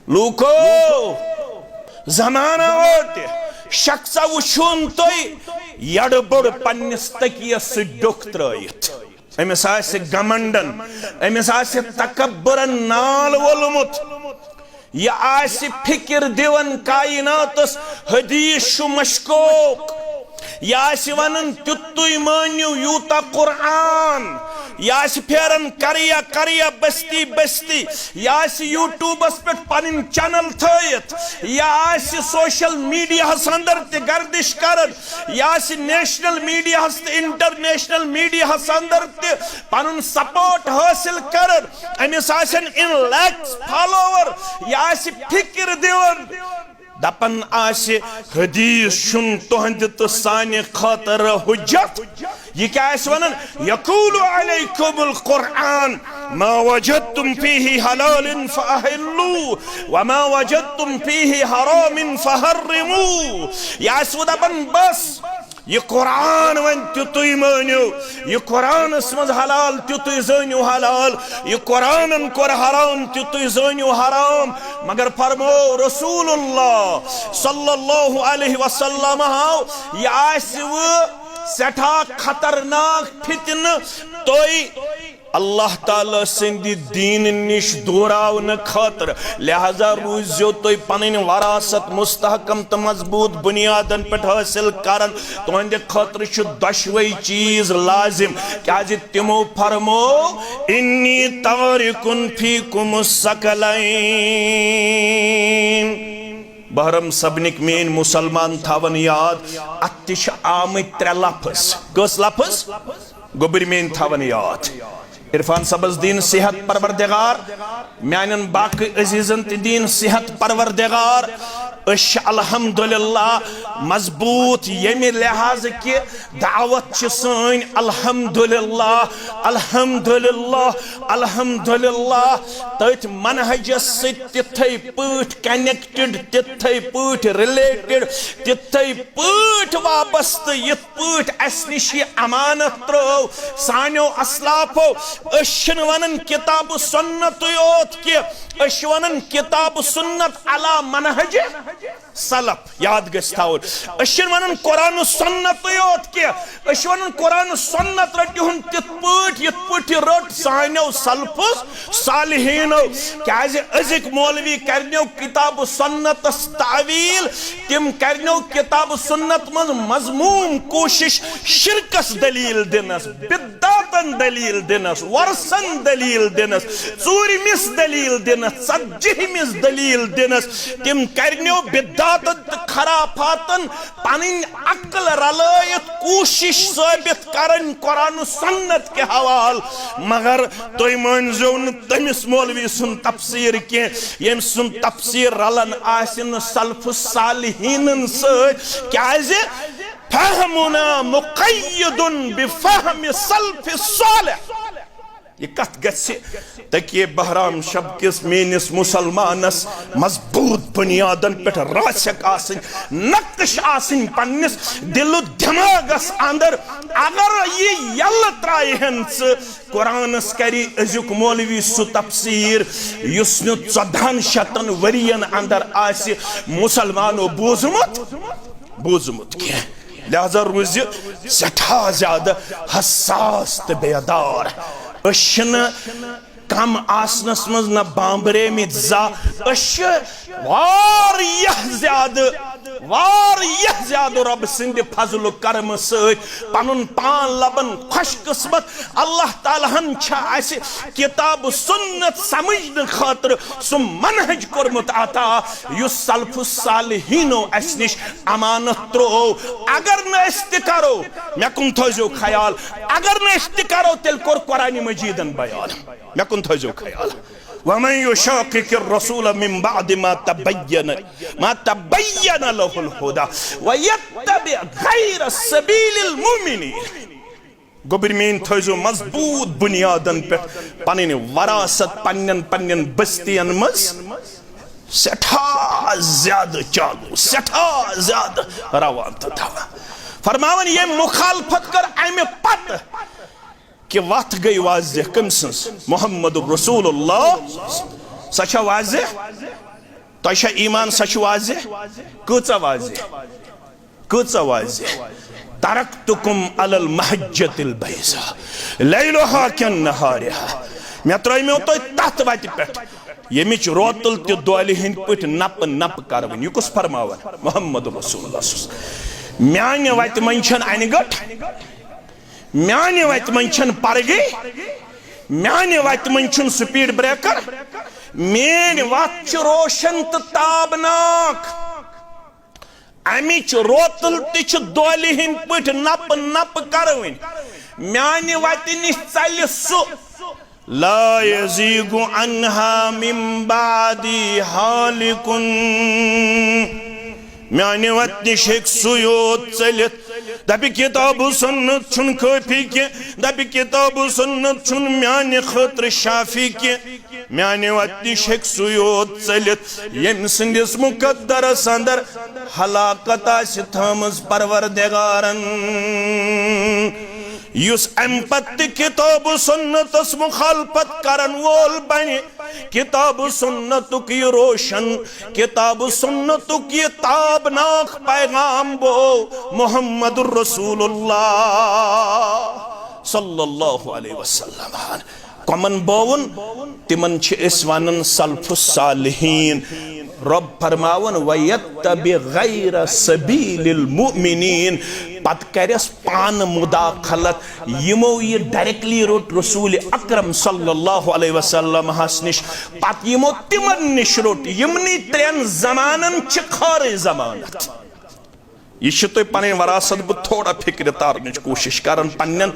लूको जमाना वोत शख्सा वुन तुम यड़ बोड़ पन्निस तकियस डोख त्रयित अमिस आसि गमंडन अमिस आसि तकब्बुरन नाल वोलमुत यह आसि फिक्र दिवन कायनातस हदीस छु मशकूक यह आसि वनन तुतुय मानियो यूता कुरान यह फेरन करिया करिया बस्ती बस्ती यह यूट्यूबस पे पन चैनल थयत यह सोशल मीडिया अंदर ते गर्दिश करन यह नेशनल मीडिया इंटरनेशनल मीडिया अंदर ते पन सपोर्ट हासिल करन अमिस इन लैक्स फॉलोवर यह फिक्र दिवन दपन आसि हदीस शुन तुहंद तो साने खातर हुज्जत यह क्या वनन यकूलु अलैकुमुल कुरआन मा वजदतुम फीही हलालन फअहिल्लू व मा वजदतुम फीही हरामन फहर्रिमू यह दपन बस यह कुरान वन तुतुय मानियो यह कुरानस मज हलाल तुतुय जानियो हलाल यह कुरानन कोर हराम तुतुय जानियो हराम मगर फरमो रसूलुल्लाह सल्लल्लाहु अलैहि वसल्लम यह सठा खतरनाक फितन तोय अल्लाह ताला सिंदी दीन निश दोरावन खातर लिहाजा रूजो तुम पन वरासत मुस्तहकम तो मजबूत बुनियादन पे हासिल करन तुहंदे खातर दशवे चीज लाजिम क्या तिमो फरमो इन्नी तारिकुन फीकुम सकलैन बहरम सबनिक मेन मुसलमान थावन याद अतिश आमत त्रे लफ्ज कस लफ्ज गोबर मेन थावन याद इरफान सबस दीन सेहत परवरदिगार म्यानन बाकी अजीजन दीन सेहत परवरदिगार अल्हम्दुलिल्लाह मजबूत यमि लिहाज कि दावत सन अल्हम्दुलिल्लाह अल्हम्दुलिल्लाह अल्हम्दुलिल्लाह तथ मनहजस तिथे पठ कनेक्टेड तिथे पठ रिलेटेड तिथे पठ वाबस्त यथ पठ अस निश अमानत त्रो सानो अस्लाफो वन किताब सुन्नत योत कि वन किताब सुन्नत अला मनहज सलफ याद गन वन कुरान सुन्नत योत कि वन कुरान सुन्नत रटिहुन तिथ पठ रट सानो सलफो सालिहीनो क्या अजिक मौलवी करनो किताब सुन्नत तावील तिम करनो किताब सुन्नत मज मजमूम कोशिश शिरकस दलील दिनस बिद्दातन दलील दिनस वर्सन दलील दिनस चूरमिस दलील दिनस सज्जिहमिस दलील दिनस तिम करनो बिद्दातन खराफातन पनिन अक्ल रलायत कोशिश साबित करन कुरान सुन्नत के हवाल मगर तुम मानजो तमिस मौलवी सुन तफसीर के यम सुन तफसीर रलन आसिन सल्फ सालिहीन सज फहमुना मुक़य्यदुन बिफहम सल्फ सालिह यह कत गछि तकिए बहराम शब किस मेनिस मुसलमानस मजबूत बुनियादन पे राशक आसिन नक्श आसिन पन्निस दिल दिमागस अंदर अगर ये यल त्रायहन कुरानस करी अजुक मौलवी सु तफसीर युस 1400 वरियन अंदर आसि मुसलमानो बोजमुत के लिहाजा रूज सठा ज्यादा हसास तो बेदार कम आसनस मज न बांबरे में जा ज्यादा रब सिंद फजल करम पन पान लबन खुशकिस्मत अल्लाह तालाहन किताब सुन्नत समझन खातर सु मनहज कोरमुत अता युस सल्फुस सालिहीनो अस निश अमानत त्रो अगर न इस्त करो मे कुन थो ख्याल अगर न इस्त करो तेल कोर कुरान मजीदन बयान मे कुन थो ख्याल वमन युशाकिक रसूल मिन बाद मा तबय्यन लहुल हुदा व यत्तबि गैर सबीलिल मुमिनीन गोबर मेन थो मजबूत बुनियादन पे पन वरासत पन्न बस्तियन मज सठा ज्यादा चालू सठा ज्यादा रवान था फरमावन ये मुखालफत कर अमे पत कि वत गई वाज़ेह कम सन्स मोहम्मद रसूलुल्लाह सचा वाज़ेह तोशा ईमान सच वाज़े कुचा वाज़े कुचा वाज़े तरक्तुकुम अलल महज्जतिल बैज़ा लैलुहा कन्नहारिहा मैं त्रैम्यो तो तथ वत पे यमिच रोतल ते दोलि हिंद पट नप नप करवन यह कुस फरमावन मोहम्मद रसूलुल्लाह म्यान वत मंचन अनगट म्यान वत मंचन परगी म्यान वत मंचन स्पीड ब्रेकर मेन वत रोशन तो ताबनाक अमिच रोतल तिच दोलि हिंद पट नप नप करवन म्यान वत निश चल सु ला यज़ीगु अन्हा मिन बादी हालिकुन म्याने वत निश हेक सुयोत चलित दपि किताब सुन्नत छुन काफी के दपि किताब सुन्नत छुन म्याने खतर शाफी के म्याने वत निश हेक सुयोत चलित यम संदिस मुकद्दरस अंदर हलाकत आसि थमस परवरदिगारन युस अम्पत्ति किताब सुन्नतस मुखालफत करन वोल बने किताब सुन्नतुक ये रोशन किताब सुन्नतुक ये ताबनाक पैगाम बो मुहम्मदुर रसूलुल्लाह सल्लल्लाहु अलैहि वसल्लम कमन बोवन तिमन छ इस वनन सल्फुस सालिहीन रब फरमावन वयत्तबि गैर सबीलिल मुमिनीन पत करस पान मुदाखलत यमो ये डायरेक्टली रोट रसूल अकरम सल्लल्लाहु अलैहि वसल्लम हस निश पत यमो तिमन निश रोट यमनी त्रेन जमानन छ खारे जमानत यह तुम पन वरासत बह थोड़ा फिक्र तारन कोशिश करन पन्न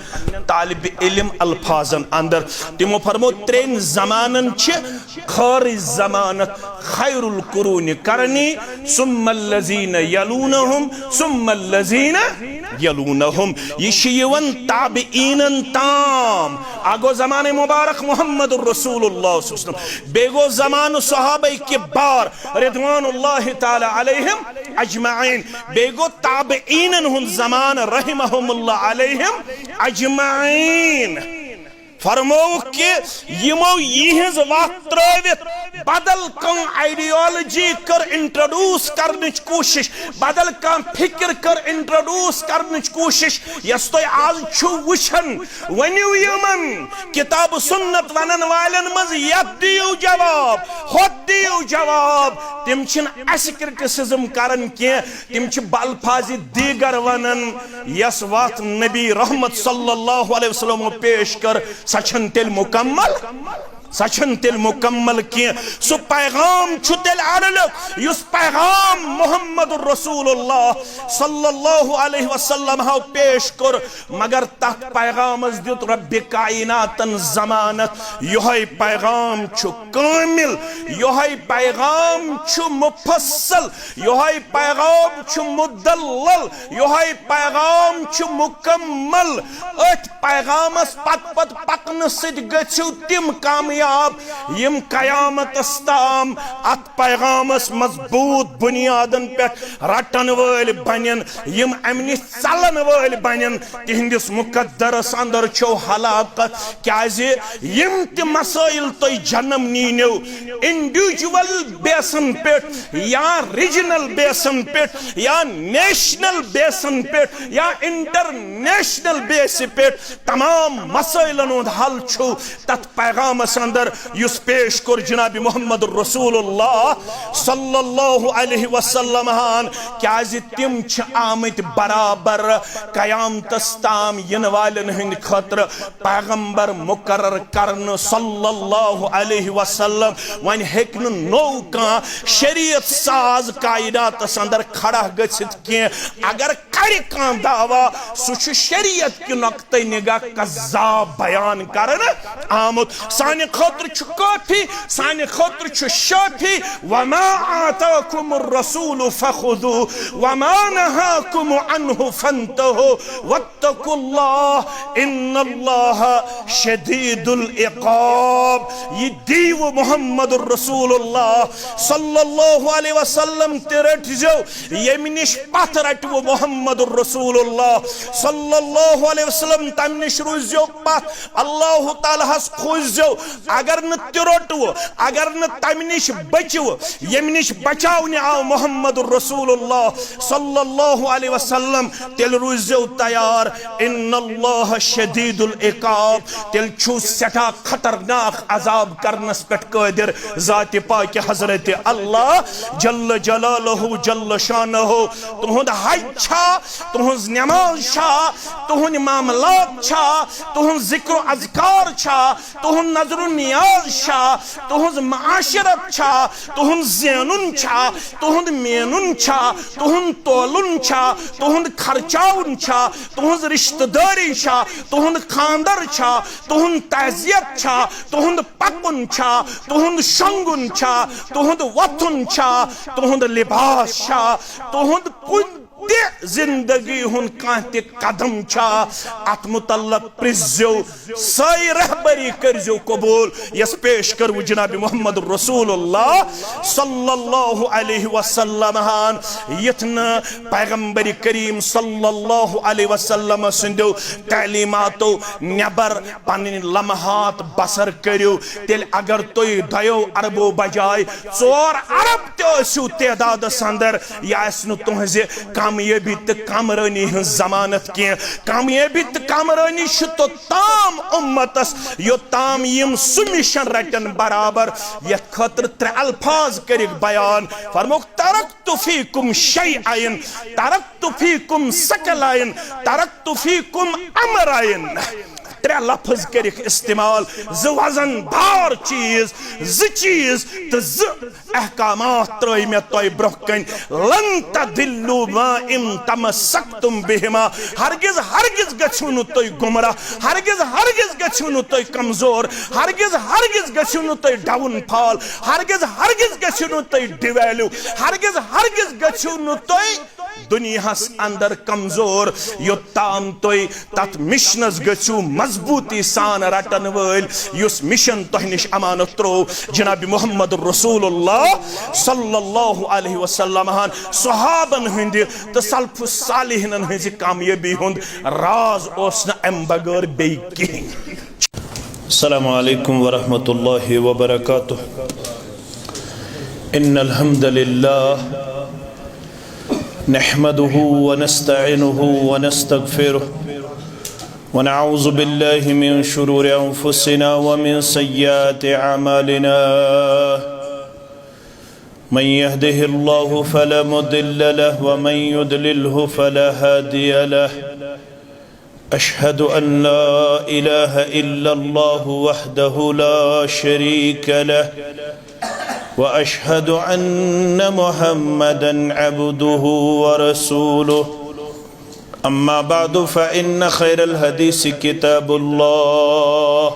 तालिब इल्म अल्फाजन अंदर तिमो फरमो त्रेन जमानन छ खारी जमानत खैरुल कुरून करनी सुम्मल्लज़ीन यलूनहुम सुम्मल्लज़ीन यलूनहुम यह ताबिईनन ताम आगो ज़माने मुबारक मुहम्मदुर रसूलुल्लाह बेगो ज़मान सहाबा किबार रिदवानुल्लाहि ताला अलैहिम अजमाइन बेगो ताबिईनन हुन ज़मान रहिमहुमुल्लाह अलैहिम अजमाइन फरमो कि यमो यिहज वक्त त्रवित बदल कं आइडियोलॉजी कर इंट्रोड्यूस करने कोशिश बदल कं फिक्र कर इंट्रोड्यूस करने कोशिश यस तो आज छु वुछन वनियो यमन किताब सुन्नत वनन वालन मज यत दियो जवाब होत दियो जवाब तिम छिन अस क्रिटिसिज्म करन के तिम छ बलफाज दीगर वनन यस वत नबी रहमत सल्लल्लाहु अलैहि वसल्लम पेश कर सचन तिल मुकम्मल सचन तिल मुकम्मल किए सु पैगाम छु तिल अरल युस पैगाम मुहम्मदुर रसूलुल्लाह सल्लल्लाहु अलैहि वसल्लम हाउ पेश कर मगर तत पैगामस दित रब्बि कायनातन जमानत यही पैगाम छु कामिल यही पैगाम छु मुफस्सल यही पैगाम छु मुदल्लल यही पैगाम छु मुकम्मल अत पैगामस पत पत पकन सिद गछु तिम कामयाब यम कयामत ताम अत पैगामस मजबूत बुनियादन पे रटन वल बनन यम अमनि चलन वल बनन तिहंदिस मुकद्दरस अंदर छो हलाकत क्याजे यम त मसाइल तो जन्म नीनो इंडिविजुअल बेसन पे या रीजनल बेसन पे या नेशनल बेसन पे या इंटरनेशनल बेस पे तमाम मसाइलन हल छो तत पैगामस अंदर युस पेश कर जनाब मुहम्मद रसूलुल्लाह सल्लल्लाहु अलैहि वसल्लम हान क्याज तिम छ आमत बराबर कयामतस ताम यन वालन हिंद खतर पैगंबर मुकर्रर करन सल्लल्लाहु अलैहि वसल्लम वन हेकन नो का शरीयत साज कायनात अंदर खड़ा गछित के अगर कर का दावा सु छ शरीयत के नुक्ते निगाह कज़्ज़ाब बयान करन आमत साने खतर छु काफी साने खतर छु शाफी वमा आताकुमुर रसूल फखुदू वमा नहाकुम अन्हु फंतहु वत्तकुल्लाह इन्नल्लाह शदीदुल इक़ाब ये दीव मुहम्मदुर रसूलुल्लाह सल्लल्लाहु अलैहि वसल्लम ते रट जो यमिनिश पथ रट वो मुहम्मद मुहम्मदुर रसूलुल्लाह सल्लल्लाहु अलैहि वसल्लम तम निश रुजो पत अल्लाह ताला हस खोजो अगर न तिरोटो अगर न तम निश बचो यम निश बचावने आओ मुहम्मदुर रसूलुल्लाह सल्लल्लाहु अलैहि वसल्लम तेल रुजो तैयार इन्नल्लाह शदीदुल इकाब तेल छु सटा खतरनाक अजाब करनस पेट कादिर जाति पाक हजरत अल्लाह जल्ल जलालहु जल्ल शानहु तुहुंद हज छा तुहुंद नमाज छा तुहुंद मामलात छा तुहुंद जिक्र अज़कार छा तुहुंद नजर नियाज छा तुहुंद माशरत छा तुहुंद ज़ैनुन छा तुहुंद मेनुन छा तुहुंद तोलुन छा तुहुंद खर्चाउन छा तुहुंद रिश्तेदारी छा तुहुंद खानदर छा तुहुंद ताज़ियत छा तुहुंद पकुन छा तुहुंद शंगुन छा तुहुंद वतुन छा तुहुंद लिबास छा तुहुंद कुछ जिंदगी हुन कांति कदम छा अत मुतल्लक प्रिज्यो सही रहबरी करजो कबूल यस पेश करु जनाब मुहम्मद रसूलुल्लाह सल्लल्लाहु अलैहि वसल्लम हान यथन पैगंबर करीम सल्लल्लाहु अलैहि वसल्लम सिंदो तालीमातो नबर पन लम्हात बसर करियो तेल अगर तोय दयो अरबो बजाय 4 अरब तो तदाद अंदर यह तुहजे कामयाबी तो कामरानी जमानत की कामयाबी तो कामरानी तो ताम उम्मतस यो ताम यम सुमिशन रटन बराबर यथ खतर 3 अल्फाज कर बयान फरमोक तरक्तु फीकुम शैअन तरक्तु फीकुम सकलाइन तरक्तु फीकुम अमराइन 3 लफ्ज कर इस्तेमाल वजन दार चीज चीज तो अहकामात त्रय मे तोय ब्रोकन लन तदिल्लु मा इम तमसक्तुम बिहिमा हरगिज हरगिज गछु नु तोय गुमराह हरगिज हरगिज गछु नु तोय कमजोर हरगिज हरगिज गछु नु तोय डाउन फॉल हरगिज हरगिज गछु नु तोय डिवैल्यू हरगिज हरगिज गछु नु तोय दुनियास अंदर कमजोर योताम तोय तत मिशनस गछु मजबूती सान रटन वल युस मिशन तोह निश अमानत त्रो जनाब मुहम्मद रसूलुल्लाह सल्लल्लाहु अलैहि वसल्लम हान सहाबन हिंद तो सल्फ सालिहिन हिंज कामयाबी हुंद राज ओस न अम बगैर बे कहीं। अस्सलामु अलैकुम व रहमतुल्लाहि व बरकातुहू। इन्नल हम्दुलिल्लाह नहमदुहु व नस्तईनुहु व नस्तगफिरुहु व नऊज़ु बिल्लाहि मिन शुरूरि अनफुसिना व मिन सय्यिआति अमालिना मन यहदिहिल्लाहु फला मुदिल्ल लहु व मन युद्लिल्हु फला हादिय लहु अशहदु अन ला इलाहा इल्लल्लाहु वहदहु ला शरीक लहु व अशहदु अन्न मुहम्मदन अब्दुहु व रसूलुहु अम्मा बादु फ़इन्न खैरल हदीस किताबुल्लाह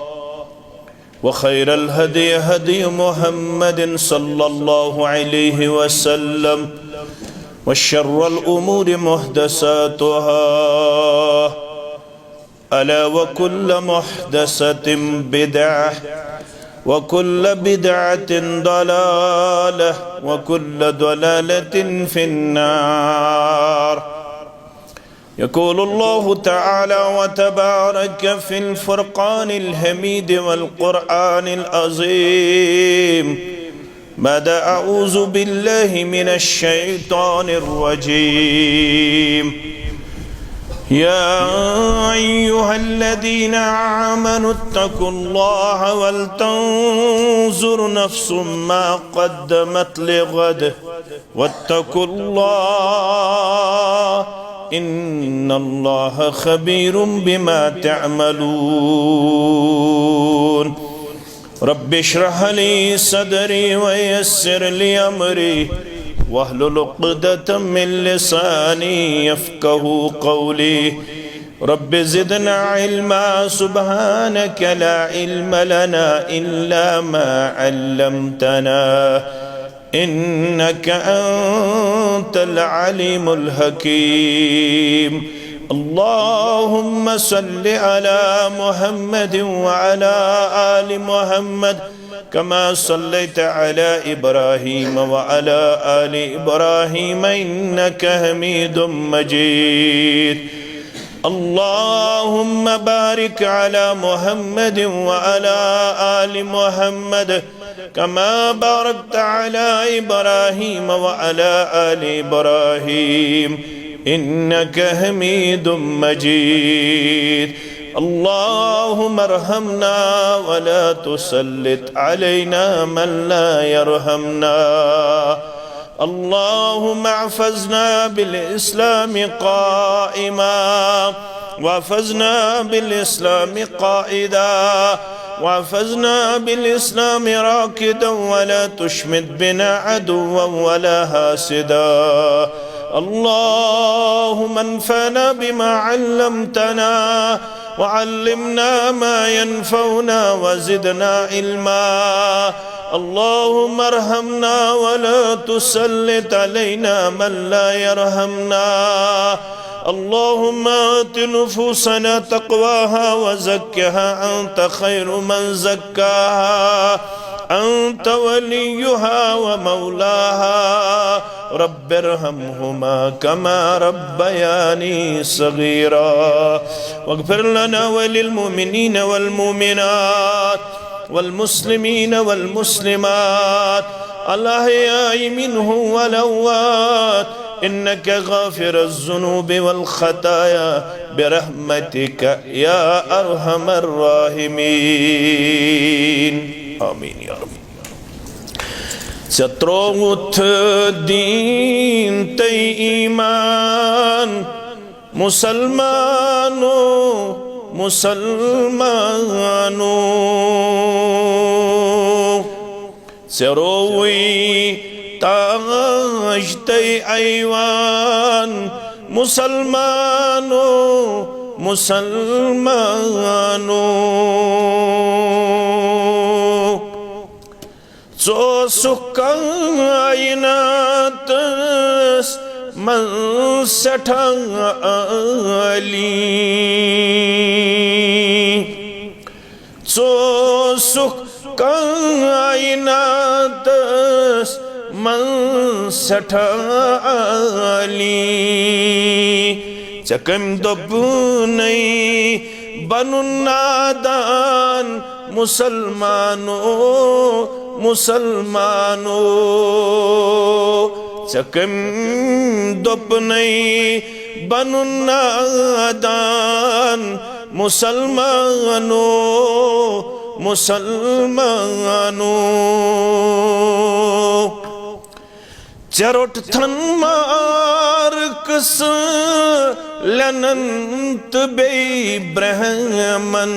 व खैरल हदी हदी मुहम्मदिन सल्लल्लाहु अलैहि वसल्लम व शर्रल उमूरि मुहदसातुहा अला व कुल्ल मुहदसतिन बिदअह व कुल्ल बिदअतिन दलालह व कुल्ल दलालतिन फिन्नार। यक़ूल अल्लाहु तआला व तबारक फ़िल फ़ुरक़ानिल हमीद वल क़ुरआनिल अज़ीम बाद अऊज़ु बिल्लाहि मिनश शैतानिर रजीम। या अय्युहल्लज़ीना आमनुत्तक़ुल्लाह वल तंज़ुर नफ़्सुम मा क़द्दमत लिग़द वत्तक़ुल्लाह इन्नल्लाह ख़बीरुम बिमा तअमलून। रब्बि इश्रह ली सदरी व यस्सिर ली अमरी वहलुल उक़दतम मिन लिसानी यफ़क़हू क़ौली। रब्बि ज़िदना इल्मा सुब्हानक ला इल्म लना इल्ला मा अल्लमतना इन्नका अंतल अलीमुल हकीम। अल्लाहुम्मा सल्लि अला मुहम्मद व अला आलि मुहम्मद كما صليت على إبراهيم وعلى آل إبراهيم إنك حميد مجيد اللهم بارك على محمد وعلى آل محمد كما باركت على إبراهيم وعلى آل إبراهيم إنك حميد مجيد اللهم ارحمنا ولا تسلط علينا من لا يرحمنا اللهم احفظنا بالإسلام قائما واحفظنا بالإسلام قائدا واحفظنا بالإسلام راكدا ولا تشمت بنا عدوا ولا حاسدا اللهم انفعنا بما علمتنا وعلمنا ما ينفعنا وزدنا علما اللهم ارحمنا ولا تسلط علينا من لا يرحمنا اللهم آت نفوسنا تقواها وزكها أنت خير من زكاها أنت وليها ومولاها رب ارحمهما كما ربياني صغيرا واغفر لنا وللمؤمنين والمؤمنات والمسلمين والمسلمات الأحياء منهم والأموات إنك غافر الذنوب والخطايا برحمتك يا أرحم الراحمين آمين يا رب ستروت دين تي إيمان مسلمانو مسلمانو سروي تاج تي أيوان مسلمانو مسلمانو سو سكايناتس من ستالي سو سكايناتس من ستالي چکم دبنی بنو نادان مسلمانو مسلمانو چکم دبنی بنو نادان مسلمانو مسلمانو چروٹ تھن مارکس لننت بی برہمن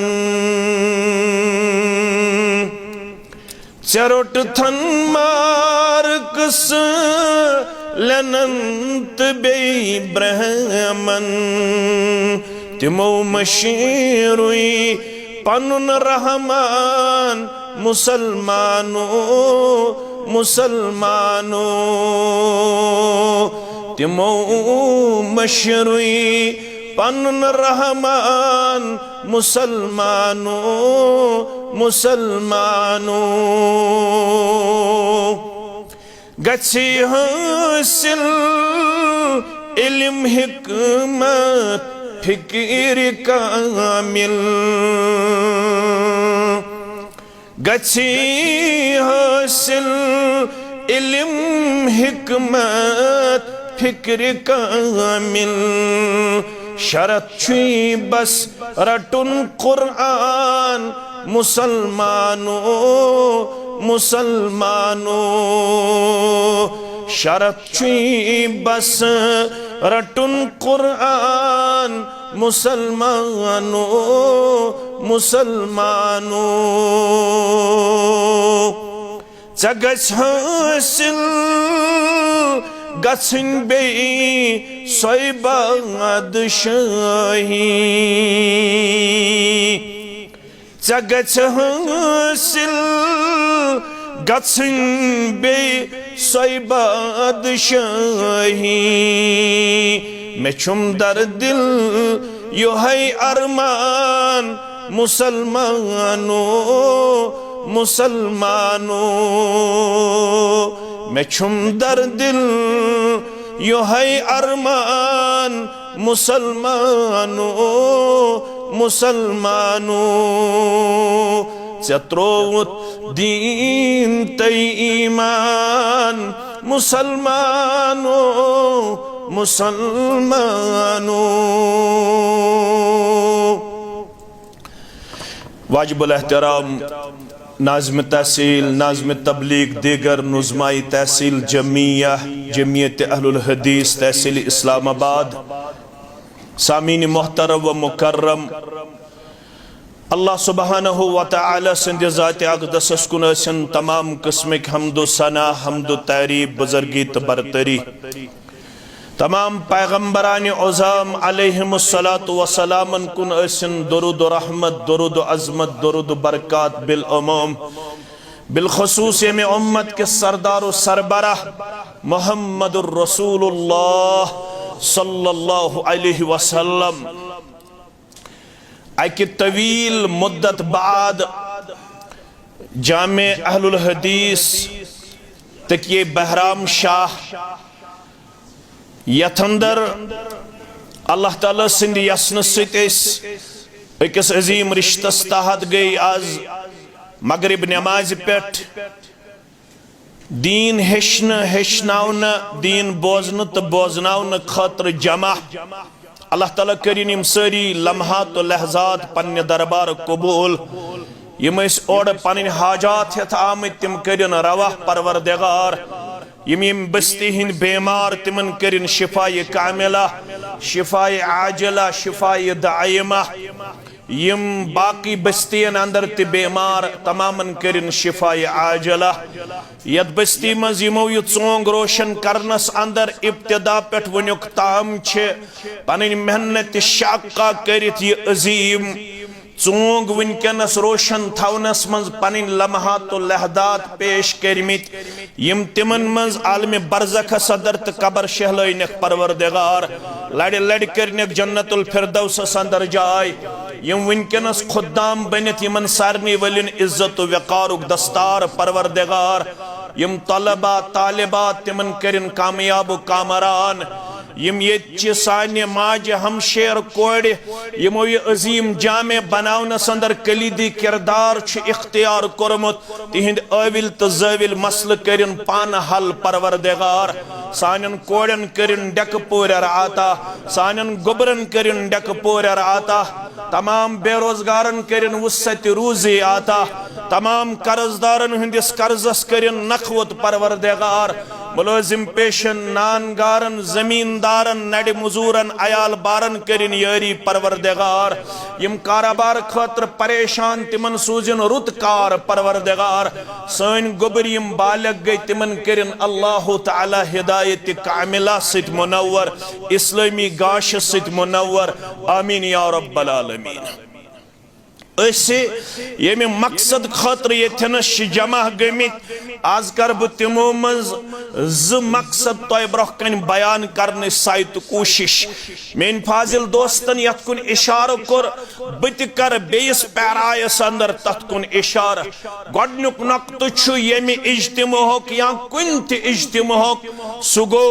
چروٹ تھن مارکس لننت بی برہمن تمو مشیروی پنن رحمان مسلمانو مسلمانو تمو مشروی پنن رحمان مسلمانو مسلمانو گچھی حاصل علم حکمت فکر کامل گچھی حاصل علم حکمت فکر کامل شرط چھوئی بس رٹن قرآن مسلمانو مسلمانو شرط چھوئی بس رٹن قرآن مسلمانو مسلمانو چگس حاصل گسن بی صیباد شاہی چگس حاصل گسن بی صیباد شاہی میں چھم در دل یو ہے ارمان مسلمانو मुसलमानो मैं छुम दर दिल यो है अरमान मुसलमानो मुसलमानो त्रोवुत दीन तई ईमान मुसलमानो मुसलमानो। वाजिबुल एहतराम नाज़िम तहसील नाज़िम तबलीग दीगर नुज़माई तहसील जमिया जमियत अहलुल हदीस तहसील इस्लामाबाद सामीन मोहतरम व मुकर्रम अल्लाह सुब्हानहु व तआला सिंध ज़ात अक़दस कुन तमाम किस्मिक हम्दो सना हम्दो तारीफ बुज़ुर्गी तो बरतरी तमाम पैगम्बरान उज़ाम अलैहिमुस्सलातु वस्सलामन कुन दुरूद रहमत दुरूद अज़मत दुरूद बरकात बिल उमूम बिलखुसूस में उम्मत के सरदार सरबराह मुहम्मदुर रसूलुल्लाह सल्लल्लाहु अलैहि वसल्लम अकि तवील मुद्दत बाद जामे अहलुल हदीस तकिए बहराम शाह यथ अंदर अल्लाह ताला सिंध यसन सकिस अजीम रिश्तस तहत गई आज मगरिब नमाज पे दीन हेशन हेशनावन दीन बोजन तो बोजनावन खतर जमा अल्लाह ताला करिन यम सारी लम्हात तो लहजात पन्ने दरबार कबूल यम ओर पन हाजात हेत आमत तिम करिन रवा परवरदिगार यम बस्ती हिंद बेमार तिमन करिन शिफाए कामिला शिफाए आजिला शिफाए दाइमा यम बाकी बस्तियन अंदर ते बेमार तमामन करिन शिफाए आजिला यद बस्ती मज यमो यह चोंग रोशन करनस अंदर इब्तिदा पेट वनुक ताम छे पनिन मेहनत शाका करित यह अजीम चोंग वनकनस रोशन थवनस मज पनिन लम्हात लहदात पेश करमित यम तिमन मज आलम बरज़ख सदर तो कबर शहलैनक परवरदिगार लड़ लड़ करनक जन्नतुल फिरदौस अंदर जाय यम वनकनस खुदाम बनित यमन सारनी वलिन इज्जत वक़ारुक दस्तार परवरदिगार यम तलबा तालिबात तिमन करिन कामयाब कामरान यम ये सान्य माज हमशेर कोड़ यमो ये अजीम जामे बनावनस अंदर कलीदी किरदार इख्तियार कोरमुत तिहिंद अविल तो ज़विल मसल करिन पान हल परवरदिगार सानन कोड़न करिन डक पोरर आता सानन गुबरन करिन डक पोरर आता तमाम बेरोजगारन करिन वुसत रूजी आता तमाम कर्जदारन हंदिस कर्जस करिन नखवत परवरदिगार मुलाजिम पेशन नानगारन जमींदारन नड़ मजूरन अयाल बारन करिन यारी परवरदिगार यम कारोबार खतर परेशान तिमन सूजिन रुतकार परवरदिगार सन गुबर यम बालग गई तिमन करिन अल्लाह तआला हिदायत कामिला सित मुनव्वर इस्लामी गाश सित मुनव्वर आमीन या रब्बल आलमीन। ये मकसद खतर यथनस जमा गमित आज कर बह तिमो मज मकसद तय ब्रोह कन बयान करने साइत कोशिश मेन फाजिल दोस्तन यथ कुन इशार कोर बत कर बेस पैरायस अंदर तथ कुन इशार गोडनुक नक्त यमि इज्तिमाहुक या कुन ति इज्तिमाहुक सु गो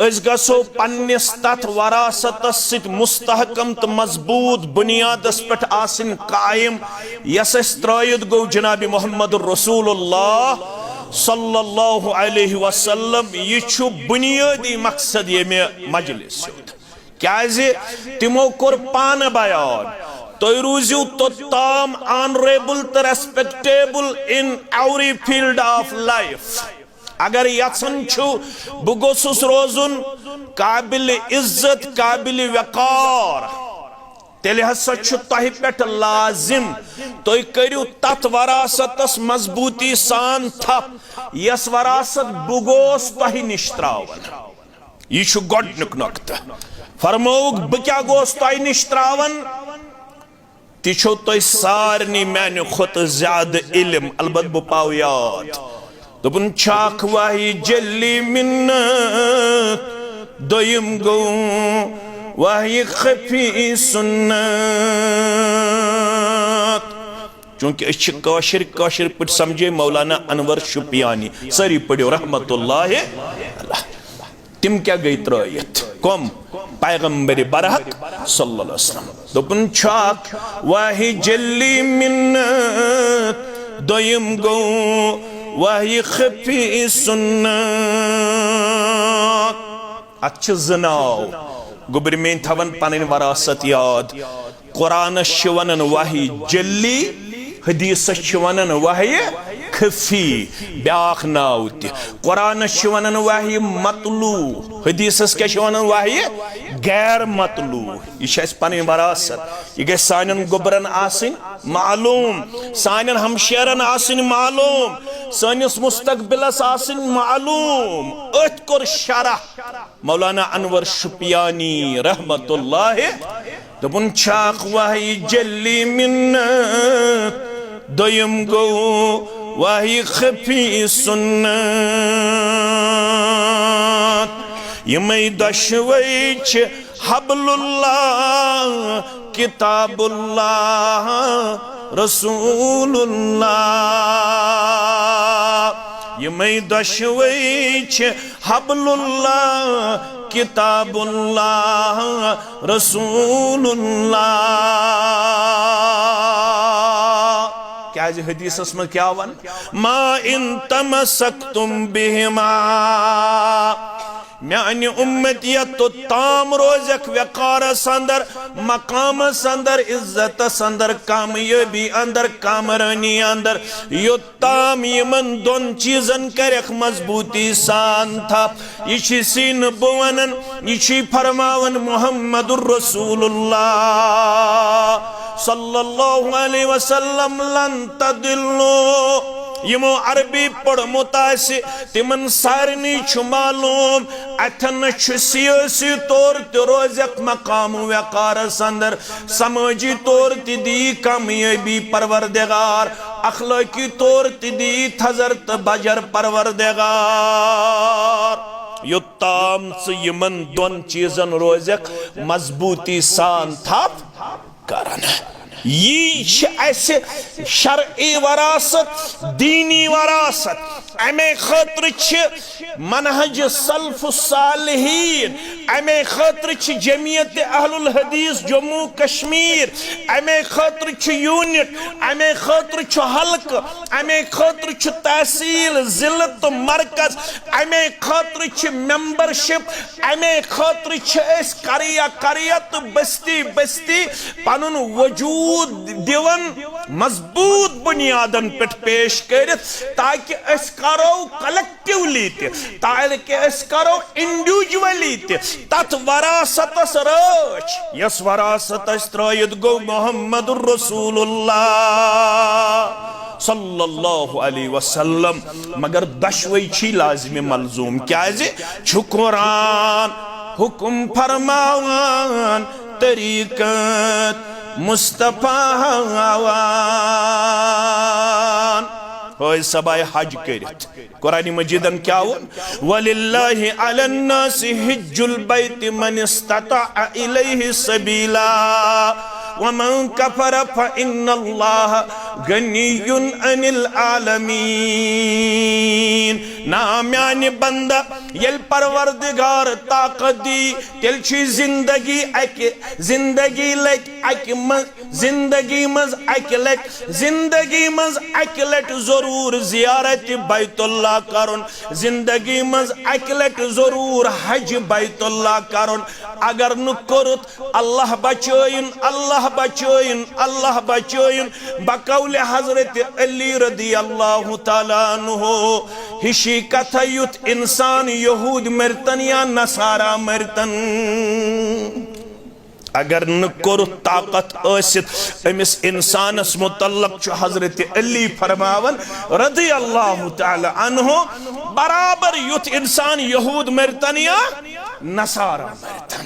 अस गसो पन्निस तथ वरासतस सित मुस्तहकम तो मजबूत बुनियादस पेठ आसिन कायम यस त्रयद गो जनाब मोहम्मद रसूलुल्लाह सल्लल्लाहु अलैहि वसल्लम यह बुनियादी मकसद ये मजलिस क्या तिमो कोर पान बयान तो रूजू तो ताम ऑनरेबल तो respectable in every field of life अगर यसन बह गोसुस रोजुन काबिल इज्जत काबिल वक़ार तेल हसा तह पे लाजिम तुम करू तथ वरासतस मजबूती सान थप यस वरासत बुगोस तह निश त्रावन यह गोडनुक नुक्त फरमोग बह क्या गोस तह निश त्रावन तिछो तुम सारनी मैंने खुद ज्यादा इल्म अलबत बह पाव याद दोपन छाख वाही जल्ली मिन्नत दोयम गो वही खफी सुन्नत चूंकि काशिर पट समझे मौलाना अनवर शुपियानी सारी पढ़ो रहमतुल्लाह अलैह। तिम क्या गई त्रयित कम पैगंबर बरहक सल्लल्लाहु अलैहि वसल्लम दोपन छाक वाही जल्ली मिन्नत दोयम गो वाही खफी सुन्नत। अच्छ जनाव गुबर में थवन पन वरासत याद कुरान वनन वाही जल्ली हदीस वनन वाही खफी ब्याख नाव कुरान वनन वाही मतलू हदीस क्या वनन वाही गैर मतलू। यह पन वरासत यह ग सान गुबरन आसिन मालूम सान हमशेरन आसिन मालूम सानिस मुस्तकबिलस आसिन मालूम। अथ कोर शरह मौलाना अनवर शुपियानी रहमतुल्लाह दोपन छाक वाही जल्ली मिन्नत दोयम गो वाही खफी सुन्नत। यमई दशवई छ हबलुल्लाह किताबुल्लाह रसूलुल्लाह। यमई दशवई छ हबलुल्लाह किताबुल्लाह रसूलुल्लाह। क्या हदीस में क्या वन मा इन तमसक्तुम बिहिमा म्यान उम्मतिया तो ताम रोजक वकार अंदर मकाम अंदर इज्जत अंदर कामयाबी अंदर कामरानी अंदर यो ताम यमन दोन चीजन करख मजबूती सान था। ये सीन बुवनन ये फरमावन मुहम्मदुर रसूलुल्लाह सल्लल्लाहु अलैहि वसल्लम लन तदिल्लु। यमो अरबी पढ़मुत तिमन सारनी मालूम अथन सियासी तौर तो रोजक मकाम वकार अंदर समाजी तौर दी कामयाबी परवरदिगार अखलाकी तौर दी हजरत बजर परवरदिगार योत्ताम यमन दोन चीजन रोजक मजबूती सान थप करन। ये शरई वरासत दीनी वरासत अमे खतर मनहज सल्फ सालिहीन अमे खतर जमियत अहलुल हदीस जम्मू कश्मीर अमे खतर यूनिट अमे खतर हल्क अमे खतर तहसील जिला तो मरकज अमे खतर मेंबरशिप अमे खतर करिया करिया तो बस्ती बस्ती पनुन वजूद दिवन मजबूत बुनियादन पे पेश कर ताकि करो कलेक्टिवली ताकि करो इंडिविजुअली तथ वरासत रच यस वरासत त्रयित गो मुहम्मदुर रसूलुल्लाह सल्लल्लाहु अलैहि वसल्लम। मगर दशवई छी लाजिम मलजूम क्या कुरान हुकुम फरमावान तरीकत मुस्तफा होय सबाय हज करित कुरान मजीदन क्या वन वलिल्लाहि अलन नासि हिज्जुल बैत मन इस्तता इलैहि सबीला वमन कफर फइन्नल्लाह गनियुन अनिल आलमीन। ना म्यान बंदा यल परवरदिगार ताकत दी तेल छी जिंदगी जिंदगी लट जिंदगी मज जिंदगी मज अकलट जरूर जियारत बैतुल्लाह करुन जिंदगी मज अकलट जरूर हज बैतुल्लाह करुन। अगर नु करुत अल्लाह बचोइन अल्लाह बचोइन अल्लाह बचोइन बकौल हजरत अली रदी अल्लाह तआला अन्हु हिशी कथा युत इंसान यहूद मरतन या नसारा मरतन। अगर न कोर ताकत अमिस इंसानस मुतल्लक हजरत अली फरमावन रदी अल्लाह तआला अन्हु बराबर युत इंसान यहूद मरतन या नसारा मरतन।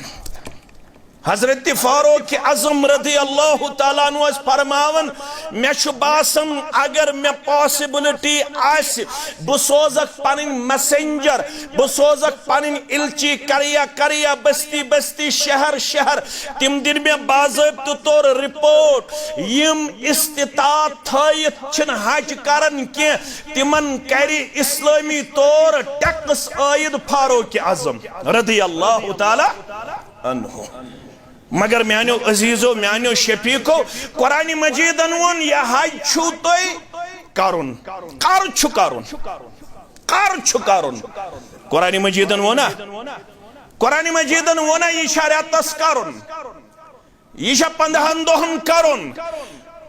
हजरत फारूक आजम रदी अल्लाह ताला अन्हु फरमावन मे बासन अगर मे पॉसिबिलिटी आसि बह सोजक पन मैसेंजर बह सोजक पन इल्ची करिया करिया बस्ती बस्ती शहर शहर तिम दिन मे बाज़ाब्त तौर रिपोर्ट यम इस्तिताअत थयित छन हज करन के तिमन करि इस्लामी तौर टैक्स आयद फारूक आजम रदी अल्लाह ताला अन्हु। मगर म्यानो अजीजो म्यानो शफीको कुरान मजीदन वोन यह हज छु तोय करुन कर छु करुन कर छु करुन कुरान मजीदन वोना कुरान मजीदन वोना यह शरियतस करुन यह 15 दोहन करुन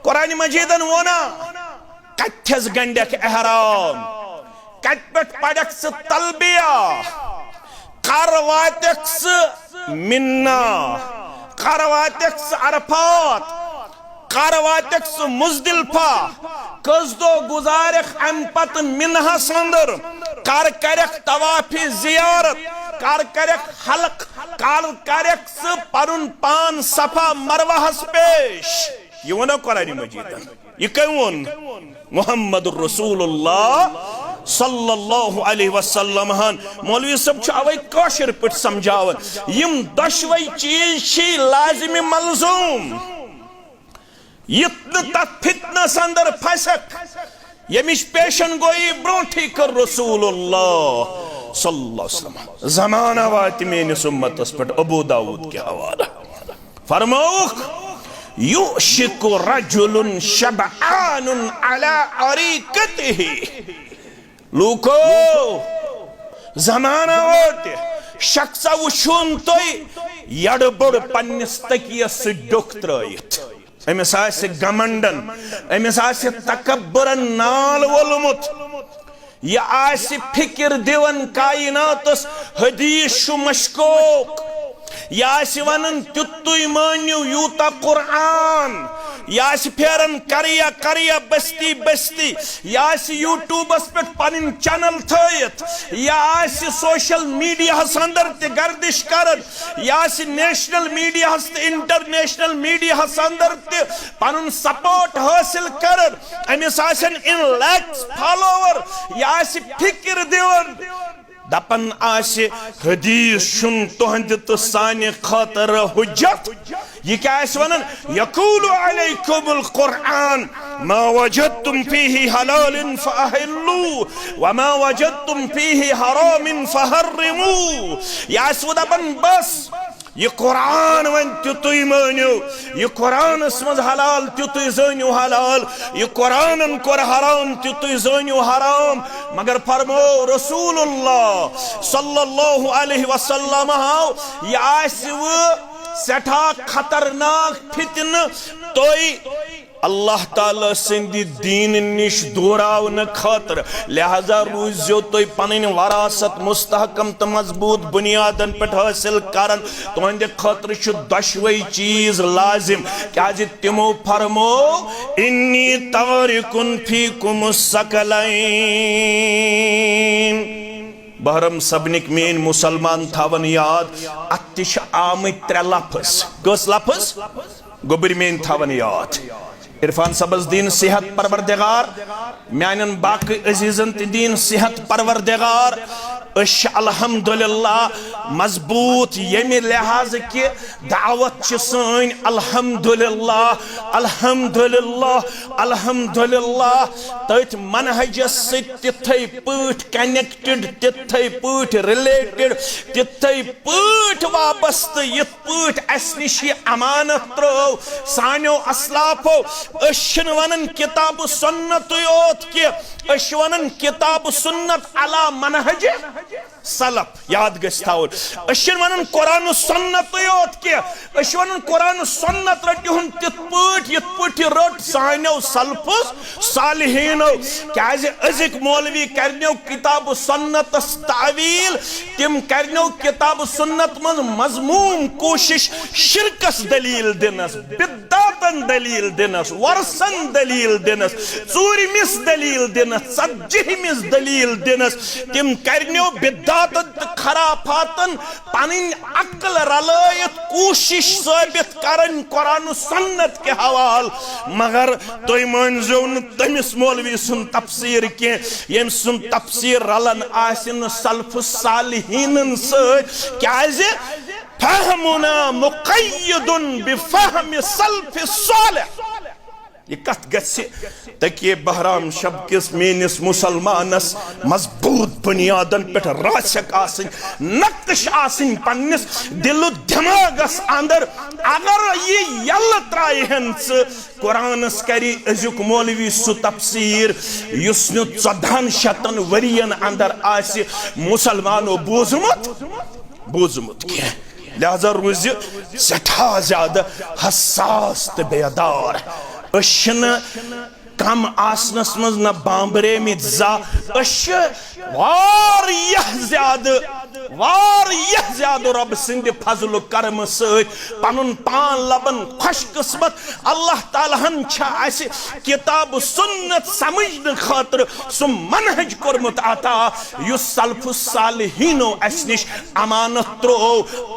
कुरान मजीदन वोना कथस गंडक एहराम कत पेट पड़क स तलबिया कर वातक स मिन्ना कर वातक स अरफात कर वातक स मुजदिलफा कस दो गुजारख अम पत मिन्हा संदर कर करख तवाफी जियारत कर करख हलक कर करख स परुन पान सफा मरवाहस पेश ये वनो कुरान मजीदन ये कौन मुहम्मद रसूलुल्लाह सल्लल्लाहु अलैहि वसल्लम हन मौलवी सब अवे काशिर पे समझावन यम दशवै चीज छी लाजिम मलजूम यत तथ फितनस अंदर फसक यमिश पेशन गोई ब्रोठी कर रसूलुल्लाह सल्लल्लाहु अलैहि वसल्लम जमाना वात मेनिस उम्मतस पे अबू दाऊद के हवाला फरमाउख युशिकु रजुलुन शबआनुन अला अरीकतिही लूको जमाना वोत शख्सा वुशुन तोय यड़बड़ पन्निस तकियस डुख त्रयित अमिस आसि गमंडन अमिस आसि तकब्बुरन नाल वोलमुत यह आसि फिक्र दिवन कायनातस हदीस छु मशकूक यह आसि वनन तुतुय मानियो यूता कुरान यह फेरन करिया करिया बस्ती बस्ती यह यूट्यूबस पे पन चैनल थयित यह सोशल मीडिया अंदर ते गर्दिश करन यह नेशनल मीडिया इंटरनेशनल मीडिया अंदर ते पन सपोर्ट हासिल करन अमिस इन लैक्स फॉलोवर यह फिक्र दिवन दपन आसि हदीस शुन तुहंद तो सानि खातर हुज्जत ये क्या वनन यकूलु अलैकुमुल कुरआन मा वजदतुम फीही हलालन फअहिल्लू व मा वजदतुम फीही हरामन फहर्रिमू या दपन बस ये कुरान वन तुतुय मानियो ये कुरान मज हलाल तुतुय जानियो हलाल ये कुरान कोर हराम तुतुय जानियो हराम मगर फरमो रसूलुल्लाह सल्लल्लाहु अलैहि वसल्लम यह सठा खतरनाक फितन तोय अल्लाह ताला सिंदी दीन निश दोरावन खातर लिहाजा रूजो तो पन वरासत मुस्तहकम तो मजबूत बुनियादन पे हासिल करन तुहंद खातर दशवै चीज लाजिम क्या तिमो फरमो इन्नी तारिकुन फीकुम सकलैन बहरम सबनिक मेन मुसलमान थावन याद अतिश आमत 3 लफ्ज कस लफ्ज गोबर मेन थावन याद इरफान सबस दीन सेहत परवरदिगार म्यानन बाकी अजीजन दीन सेहत परवरदिगार अल्हम्दुलिल्लाह मजबूत यमि लिहाज कि दावत सन अल्हम्दुलिल्लाह अल्हम्दुलिल्लाह अल्हम्दुलिल्लाह तथ मनहजस तिथै पठ कनेक्टेड तिथै पठ रिलेटेड तिथै पठ वाबस्त यथ पठ अस निश अमानत त्रो सानो अस्लाफो अशन वनन किताब सुन्नत योत कि अश वनन किताब सुन्नत अला मनहज सलफ याद गवन अशन वनन कुरान सुन्नत योत कि अश वनन कुरान सुन्नत रटिहुन तिथ पठ रट सानो सलफो सालिहीनो क्या अजिक मौलवी करनो किताब सुन्नत तावील तिम करनो किताब सुन्नत मज मजमूम कोशिश शिरकस दलील दिनस बिद्दत रतन दलील दिनस, वर्सन दलील दिनस, चूरमिस दलील दिनस, सज्जिहमिस दलील दिनस, तिम करन्यो बिदातन खराफातन पनिन अक्ल रलयत कोशिश साबित करन कुरान सुन्नत के हवाल, मगर तुम मानजो न तमिस मौलवी सुन तफसीर के यम सुन तफसीर रलन आसिन सल्फ सालिहीन सत क्याजे फहमुना मुक़य्यदुन बिफहम सल्फ सालिह। ये कत गसे तकिए बहराम शब किस मेनिस मुसलमानस मजबूत बुनियादन पे राशक आसिन, नक्श आसिन पन्निस दिलो दिमागस अंदर, अगर ये यल त्रायहन कुरानस करी अजुक मौलवी सु तफसीर युस नु 1400 वरियन अंदर आसि मुसलमानो बोझमुत के, लिहाजा रोज सठा ज्यादा हसास तो बेदार, कम आसनस मज न बांबरे में जा ज्यादा रब सिंद फजल करम सत पनुन पान लबन खुश किस्मत अल्लाह तालाहन किताब सुन्नत समझन खातिर सु मनहज कोरमुत अता युस सल्फ सालिहीनो अस निश अमानत त्रो।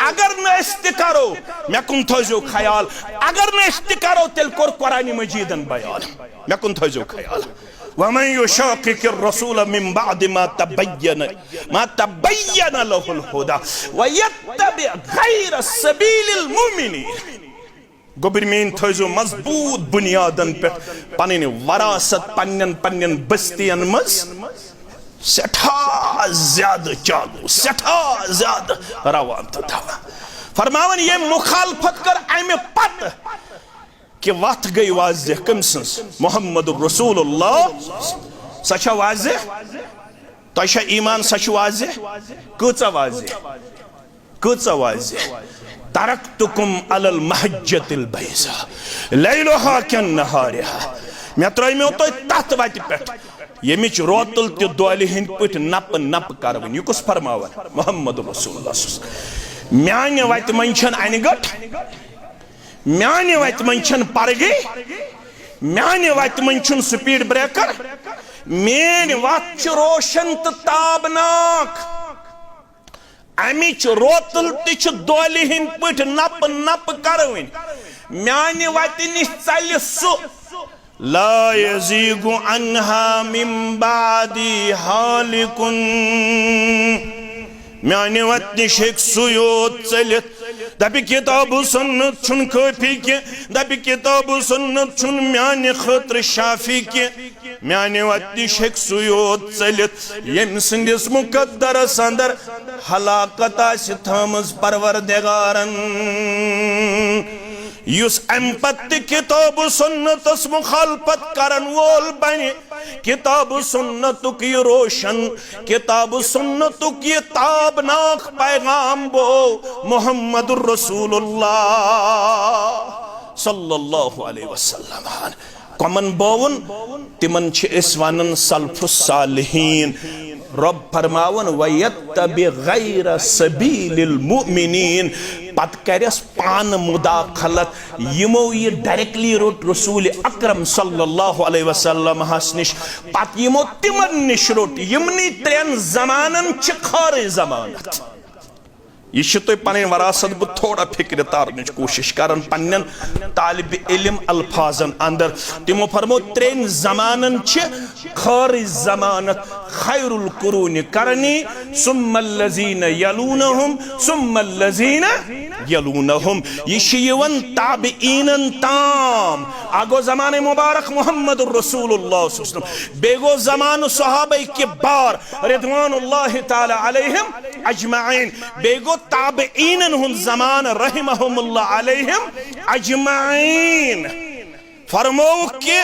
अगर न इस करो मे कुन थो ख्याल, अगर न इस करो तेल कोर कुरान मजीदन बयान, मे कुन थो ख्याल। वमन युशाक़िक़ि रसूल मिन बअद मा तबय्यन लहुल हुदा वयत्तबि गैर सबीलिल मुमिनीन। गोबरमीन थो मजबूत बुनियादन पे पन वरासत पन्न बस्तियन मज सठा ज्यादा चालू, सठा ज्यादा रवान तो था। फरमावन ये मुखालफत कर अमे पत कि वत गई वाज़ेह कम सन्स मोहम्मद रसूलुल्लाह सचा वाज़ेह, तो ईमान सच वाज़ेह, कूचा वाज़ेह तरक्तुकुम अलल महज्जतिल बैज़ा लैलुहा कन्नहारिहा, मे त्रैमो तो तत वत पेट यमिच रोतल ते दोलि हिंद पट नप नप करवन। यह कुस फरमावन मोहम्मद रसूलुल्लाह। म्यान वत मंचन अनगट, म्यान वत मंचन परगे, म्यान वत मंचन स्पीड ब्रेकर, मेन वत रोशन तो ताबनाक, अमिच रोतल ते दोलि हिंद पट नप नप करवन। म्यान वत निश चल सु ला यज़ीगु अन्हा मिन बादी हालिकुन, म्याने वत निश सुयोत चलित दबि किताब सुन्नत छुन काफी के, दबि किताब सुन्नत छुन म्याने खतर शाफी के, म्याने वत निश सुयोत चलित यम सिंदिस मुकद्दरस अंदर हलाकत आसि थमज परवरदिगारन। युस अम्पत किताब सुन्नतस मुखालफत करन वोल बने, किताब सुन्नतुक ये रोशन, किताब सुन्नतुक ये ताबनाक पैगाम बो मोहम्मदुर रसूलुल्लाह सल्लल्लाहु अलैहि वसल्लम। कमन बोवन तिमन इस वनन सल्फुस सालिहीन। रब फरमावन वयत्तबि गैर सबीलिल मुमिनीन, पत करस पान मुदाखलत यमो ये डायरेक्टली रोट रसूल अकरम सल्लल्लाहु अलैहि वसल्लम हस निश, पत यमो तिमन निश रोट यमनी त्रेन जमानन च खार जमानत। यह तुम पन वरासत बह थोड़ा फिक्र तारन कोशिश करन पन्न तालिब इल्म अल्फाजन अंदर। तिमो फरमो त्रेन जमानन खार जमानत, खैरुल कुरून करनी सुम्मल्लज़ीन यलूनहुम सुम्मल्लज़ीन यलूनहुम। यह ताबिईनन ताम आगो ज़माने मुबारक मोहम्मद रसूलुल्लाह सल्लल्लाहु अलैहि वसल्लम, बेगो ज़मान सहाबाए किबार रिदवानुल्लाहि ताला अलैहिम अजमाइन, बेगो ताबिईनन हुन ज़मान रहमहुमुल्लाह अलैहिम अजमाइन। फरमो कि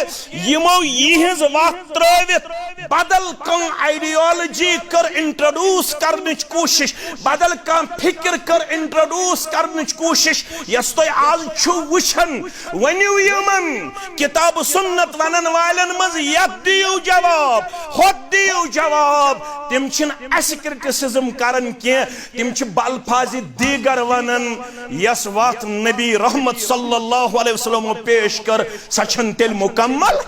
यमो यिहज वत त्रवित बदल कं आइडियोलॉजी कर इंट्रोड्यूस करने कोशिश, बदल कं फिक्र कर इंट्रोड्यूस करने कोशिश यस तो आज छु वुछन वनियो यमन किताब सुन्नत वनन वालन मज यत दियो जवाब होत दियो जवाब तिम छिन अस क्रिटिसिज्म करन के तिम छि बलफाज दीगर वनन यस वात नबी रहमत सल्लल्लाहु अलैहि वसल्लम पेश कर सचन तेल मुकम्मल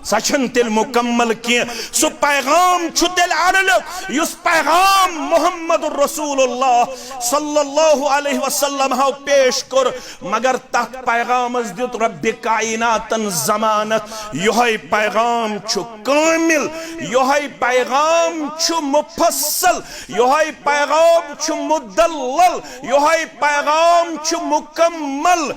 सचन तेल मुकम्मल के सु पैगाम छु तेल अदल युस पैगाम मोहम्मद रसूलुल्लाह सल्लल्लाहु अलैहि वसल्लम हाउ पेश कर मगर तत पैगामस दित रब्बे कायनातन जमानत योहै पैगाम छु कामिल योहै पैगाम छु मुफस्सल योहै पैगाम छु मुदल्लल योहै पैगाम छु मुकम्मल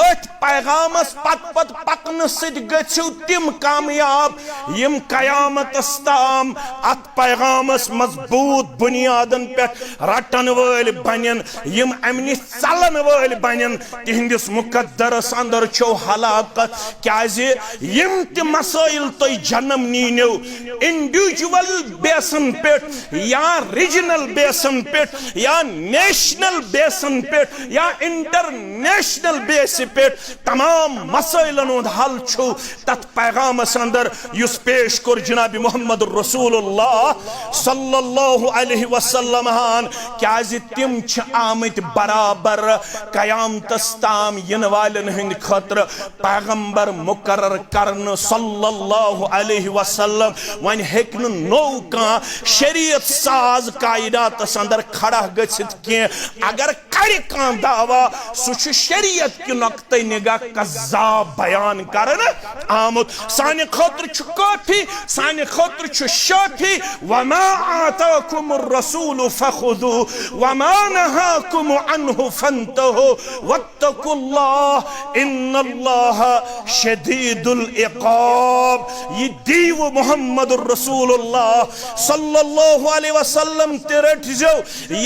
अत पैगामस पत पत पकन सिद गछु तिम कामयाब यम कयामत अस्ताम अत पैगामस मजबूत बुनियादन पे रटन वल बनन यम अमनि चलन वल बनन तिहंदिस मुकद्दरस अंदर छो हलाकत क्याजे यम त मसाइल तो जन्म नीनो इंडिविजुअल बेसन पे या रीजनल बेसन पे या नेशनल बेसन पे या इंटरनेशनल बेस पे तमाम मसाइलन हल छो तत पैगामस अंदर युस पेश कर जनाब मोहम्मद रसूलुल्लाह सल्लल्लाहु अलैहि वसल्लम हान क्याज तिम छ आमत बराबर कयामतस ताम यन वालन हिंद खतर पैगंबर मुकर्रर करन सल्लल्लाहु अलैहि वसल्लम वन हेकन नो का शरीयत साज कायदात अंदर खड़ा गछित के अगर कर का दावा सुछ शरीयत के नक्ते निगाह कज़्ज़ाब बयान करन आमत साने खतर छु काफी साने खतर छु शाफी वमा आताकुम रसूल फखुदू वमा नहाकुम अन्हु फंतहु वत्तकुल्लाह इन्नल्लाह शदीदुल इक़ाब ये दीव मोहम्मद रसूलुल्लाह सल्लल्लाहु अलैहि वसल्लम तेरठ जो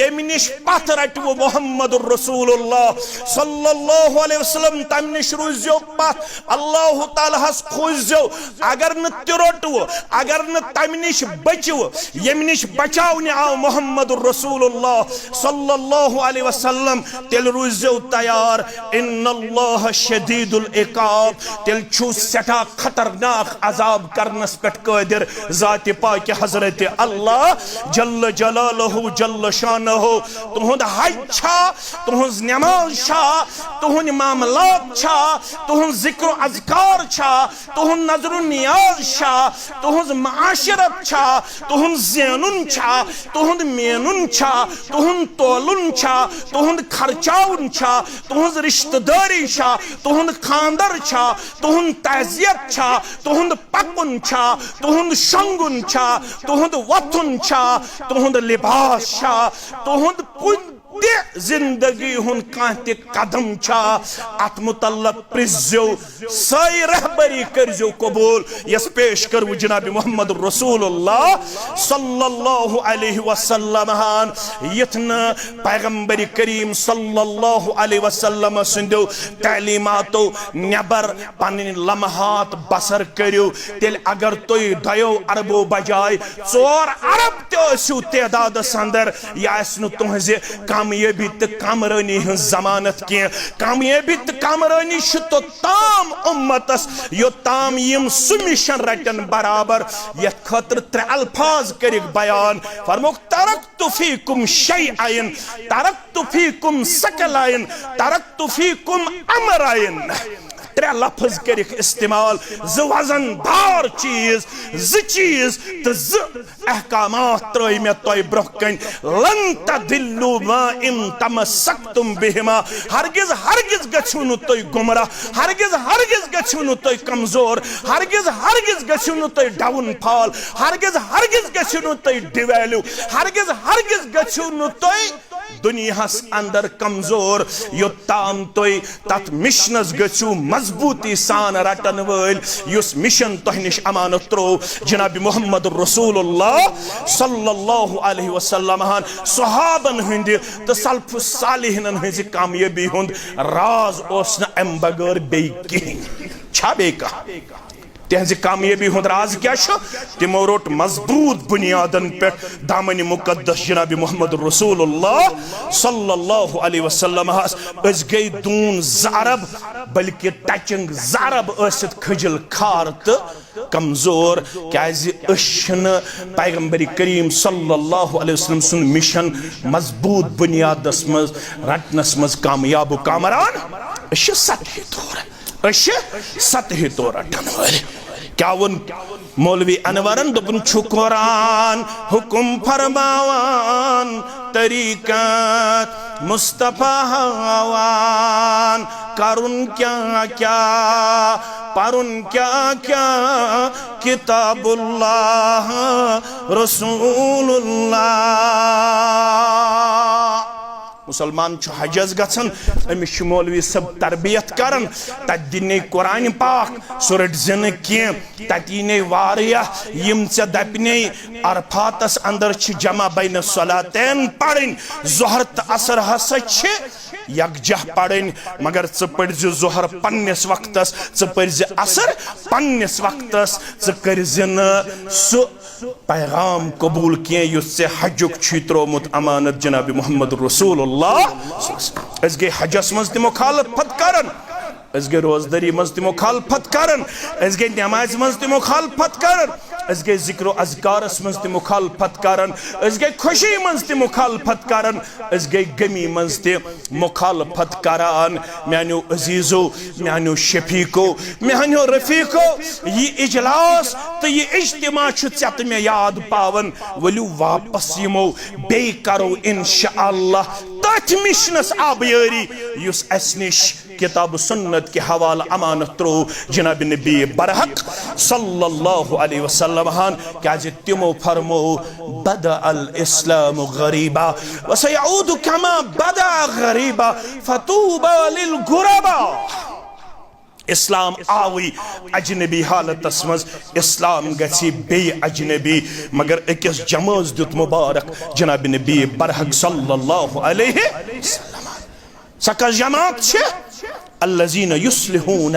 यमिनिश पथ रटव मोहम्मद रसूलुल्लाह सल्लल्लाहु अलैहि वसल्लम तमनिश रुजो पथ अल्लाह ताला हस खुजो अगर न तिरोटव अगर न तमनिश बचव यमिनिश बचावने आओ मोहम्मद रसूलुल्लाह सल्लल्लाहु अलैहि वसल्लम तेल रुजो तैयार इन्नल्लाह शदीदुल इक़ाब तेल छु सटा खतरनाक अजाब करनस पेट कादिर जात पाक हजरत अल्लाह जल्ल जलालहु जल्ल शानहु तुहुंद हज छा तुहुंद नमाज छा तुहुंद मामलात छा तुहुंद जिक्र अज़कार छा तुहुंद नजर नियाज छा तुहुंद माशरत छा तुहुंद ज़ैनुन छा तुहुंद मेनुन छा तुहुंद तोलुन छा तुहुंद खर्चाउन छा तुहुंद रिश्तेदारी छा तुहुंद खानदर छा तुहुंद तहजियत छा तुहुंद पकुन छा तुहुंद शंगुन छा तुहुंद वथुन छा तुहुंद लिबास छा तुहुंद जिंदगी हुन कांति कदम छा अत मुतल्लक प्रिजो सही रहबरी करजो कबूल यस पेश कर जनाब मोहम्मद रसूलुल्लाह सल्लल्लाहु अलैहि वसल्लम हान यथन पैगंबर करीम सल्लल्लाहु अलैहि वसल्लम सिंदो तालीमातो नबर पन लम्हात बसर करियो तेल अगर तोय दयो अरबो बजाय 4 अरब तो तादाद अंदर यह तुहजे कामयाबी तो कामरानी जमानत की कामयाबी तो कामरानी तो ताम उम्मतस यो ताम यम सु मिशन रटन बराबर यथ खतर 3 अल्फाज कर बयान फरमुक तरक्तु फीकुम शैअन तरक्तु फीकुम सकलाइन तरक्तु फीकुम अमराइन 3 लफ्ज कर इस्तेमाल ज वजन दार चीज ज चीज तो ज अहकामात त्रय में तोय ब्रोकन लन तदिल्लु मा इन तमसक्तुम बिहिमा हरगिज हरगिज गछुनु तोय गुमराह हरगिज गछुनु तोय कमजोर हरगिज गछुनु तोय डाउन फॉल हरगिज गछुनु तोय डिवैल्यू हरगिज गछुनु तोय दुनियास अंदर कमजोर योताम तोय तत मिशनस गछु मजबूती सान रटन वल युस मिशन तोह निश अमानत त्रो जनाब मोहम्मद रसूलुल्लाह सल्लल्लाहु अलैहि वसल्लम हान सहाबन हिंद तो सल्फ सालिहिन हिज कामयाबी हुंद राज ओस न अम बगर बे कहीं छा बे का तिहज कामयाबी हुंद राज क्या तिमो रोट मजबूत बुनियादन पे दामन मुकद्दस जनाब मोहम्मद रसूलुल्लाह सल्लल्लाहु अलैहि वसल्लम अस गई दून ज़रब बल्कि टचिंग ज़रब असित खजल खार तो कमजोर क्याज पैगंबर करीम सल्लल्लाहु अलैहि वसल्लम सुन मिशन मजबूत बुनियादस मज रटनस मज कामयाब कामरान सतह तौर रटन वाले क्या वन मौलवी अनवरन दोपन छु कुरान हुकुम फरमावान तरीक़त मुस्तफा हवान करुन क्या क्या परुन क्या क्या किताबुल्लाह रसूलुल्लाह मुसलमान हजस गन अमिस मौलवी सब तरबियत करन तदिने कुरान पाक सुरट जिन कह ततीने यम चे दपने अरफातस अंदर जमा बैन सलातैन पढ़न ज़ोहर तो असर हसा यकजा पढ़न मगर च पढ़ ज़ोहर पन्निस वक्तस च पढ़ असर पन्निस वक्तस च कर सु पैगाम कबूल किए से हजुक त्रोमुत अमानत जनाब मोहम्मद रसूलुल्लाह अस गए हजस मज त मुखालफत करन अस गए रोजदारी मज त मुखालफत करन अस गए नमाज मज त मुखालफत करन अस गए जिक्र अज़कारस मज त मुखालफत करन अस गए खुशी मज त मुखालफत करन अस गए गमी मज त मुखालफत करान म्यानो अजीजो म्यानो शफीको म्यानो रफीको ये इजलास तो ये इज्तिमा षत मे याद पावन वलू वापस यमो बे करो इंशाअल्लाह तथ मिशनस आबयारी युस अस निश किताब सुन्नत के हवाला अमानत त्रो जनाब नबी बरहक सल्लल्लाहु अलैहि वसल्लम क्या तिमो फरमो बदा अल इस्लाम गरीबा व सयऊद कमा बदा गरीबा फतूबा लिल गुरबा इस्लाम आवी अजनबी हालतस मज इस्लाम गसी बे अजनबी मगर अकिस जमाज दुत मुबारक जनाब नबी बरहक सल्लल्लाहु अलैहि वसल्लम सका जमात छे अल्लज़ीन युस्लिहून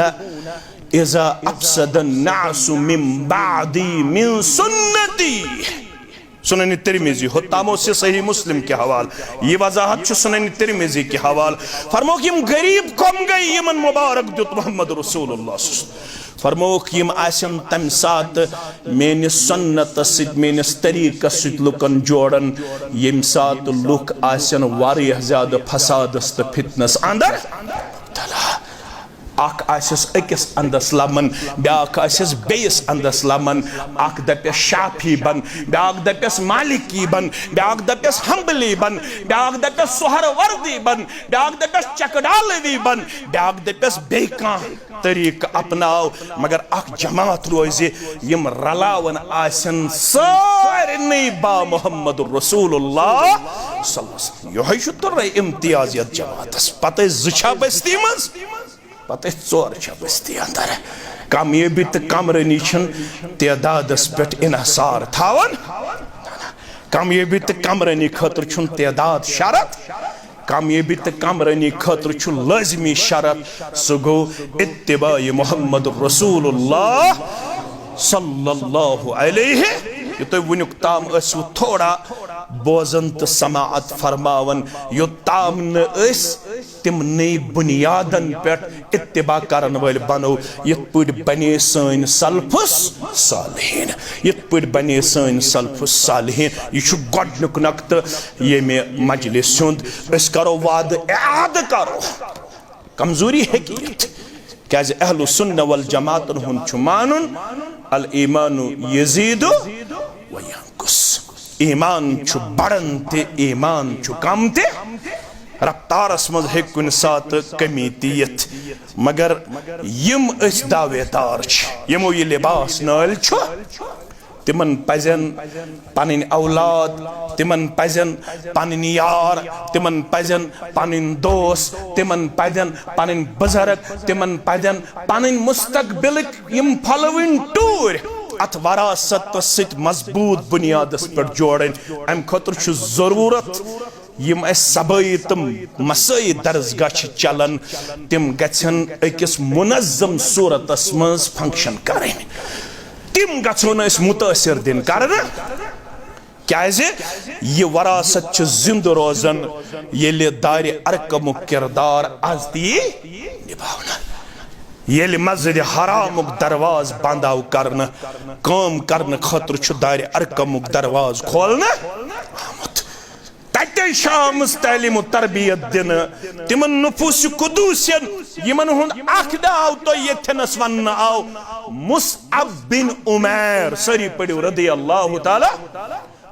इज़ा अफ़सदन नासु मिन बादी मिन सुन्नती सुनन तिरमिज़ी होतामो से सही मुस्लिम के हवाल ये वजाहत सुनन तिरमिज़ी के हवाल फरमो कि गरीब कम गई यमन मुबारक दुत मोहम्मद रसूलुल्लाह फरमो कि आसन तम सात मेन सुन्नत सित मेनिस तरीक़स सित लुकन जोड़न यम सात लुक आसन वारिया ज़्यादा फसादस तो फितनस अंदर अख आसिस अकिस अंदस लमन ब्याक आसिस बेस अंदस लमन अख दपस शाफी बन ब्याक दपस मालिकी बन ब्याक दपस हम्बली बन ब्याक दपस सुहरवर्दी बन ब्याक दपस चकडालवी बन ब्याक दपस बेका तरीक अपनाओ मगर अख जमात रोजे यम रलावन आसन सारे बा मोहम्मद रसूलुल्लाह सल्लल्लाहु अलैहि वसल्लम यह तुर इम्तियाजियत जमातस पते जुछा बस्ती मज पते चोर बस्ती अंदर कामयाबी तो कमरनी तदादस पे इनसार थावन कामयाबी तो कमरनी खतर तदाद शरत कामयाबी तो कमरनी खतर लाजमी शरत सह गो इत्तिबा मोहम्मद रसूलुल्लाह सल्लल्लाहु अलैहि ये तो वुनुक ताम असु थोड़ा बोजन तो समाअत फरमावन यो ताम न अस तिम नई बुनियादन पे इत्तिबा करन वाल बनो यत पट बने सन सल्फुस सालिहीन यत पट बने सन सल्फुस सालिहीन यह गोडनुक नक्त ये में मजलिस हुंद अस करो वाद याद करो कमजोरी हकीकत क्या अहलु सुन्नह वल जमातन हुंद मानुन अल ईमानु यजीदु व यंकुस ईमान बढ़न ते ईमान कम ते रफ्तारस मज हे कुन सात कमी तीत मगर यम अस दावेदार यमो ये लिबास नाल तिमन पजन पन औलाद तिमन पजन पन यार तिमन पजन पन दोस्त तिमन पजन पन बुजुर्ग तिमन पजन पन मुस्तकबिल यम फलवन टूर अत वरासत सत मजबूत बुनियादस पर जोड़न अम खतर जरूरत यम सबई तम मसई दरसगाह चलान तिम गन अकिस मुनज़्ज़म सूरतस मज फंक्शन करें तिम गो न मुतासिर दिन कर क्या वरासत जिंद रोजान ये दार अरकम किरदार आज ती निभावना ये मस्जिद हरामुक दरवाज बंद आव करन काम करन खतर दार अरकमुक दरवाज खोलना तते शामस तालीम तरबियत दिन तिमन नफूस कुदूसन यमन हुंद अख नाव तो यथनस वन आव मुसअब बिन उमैर सरी पढ़ो रदियल्लाहु ताला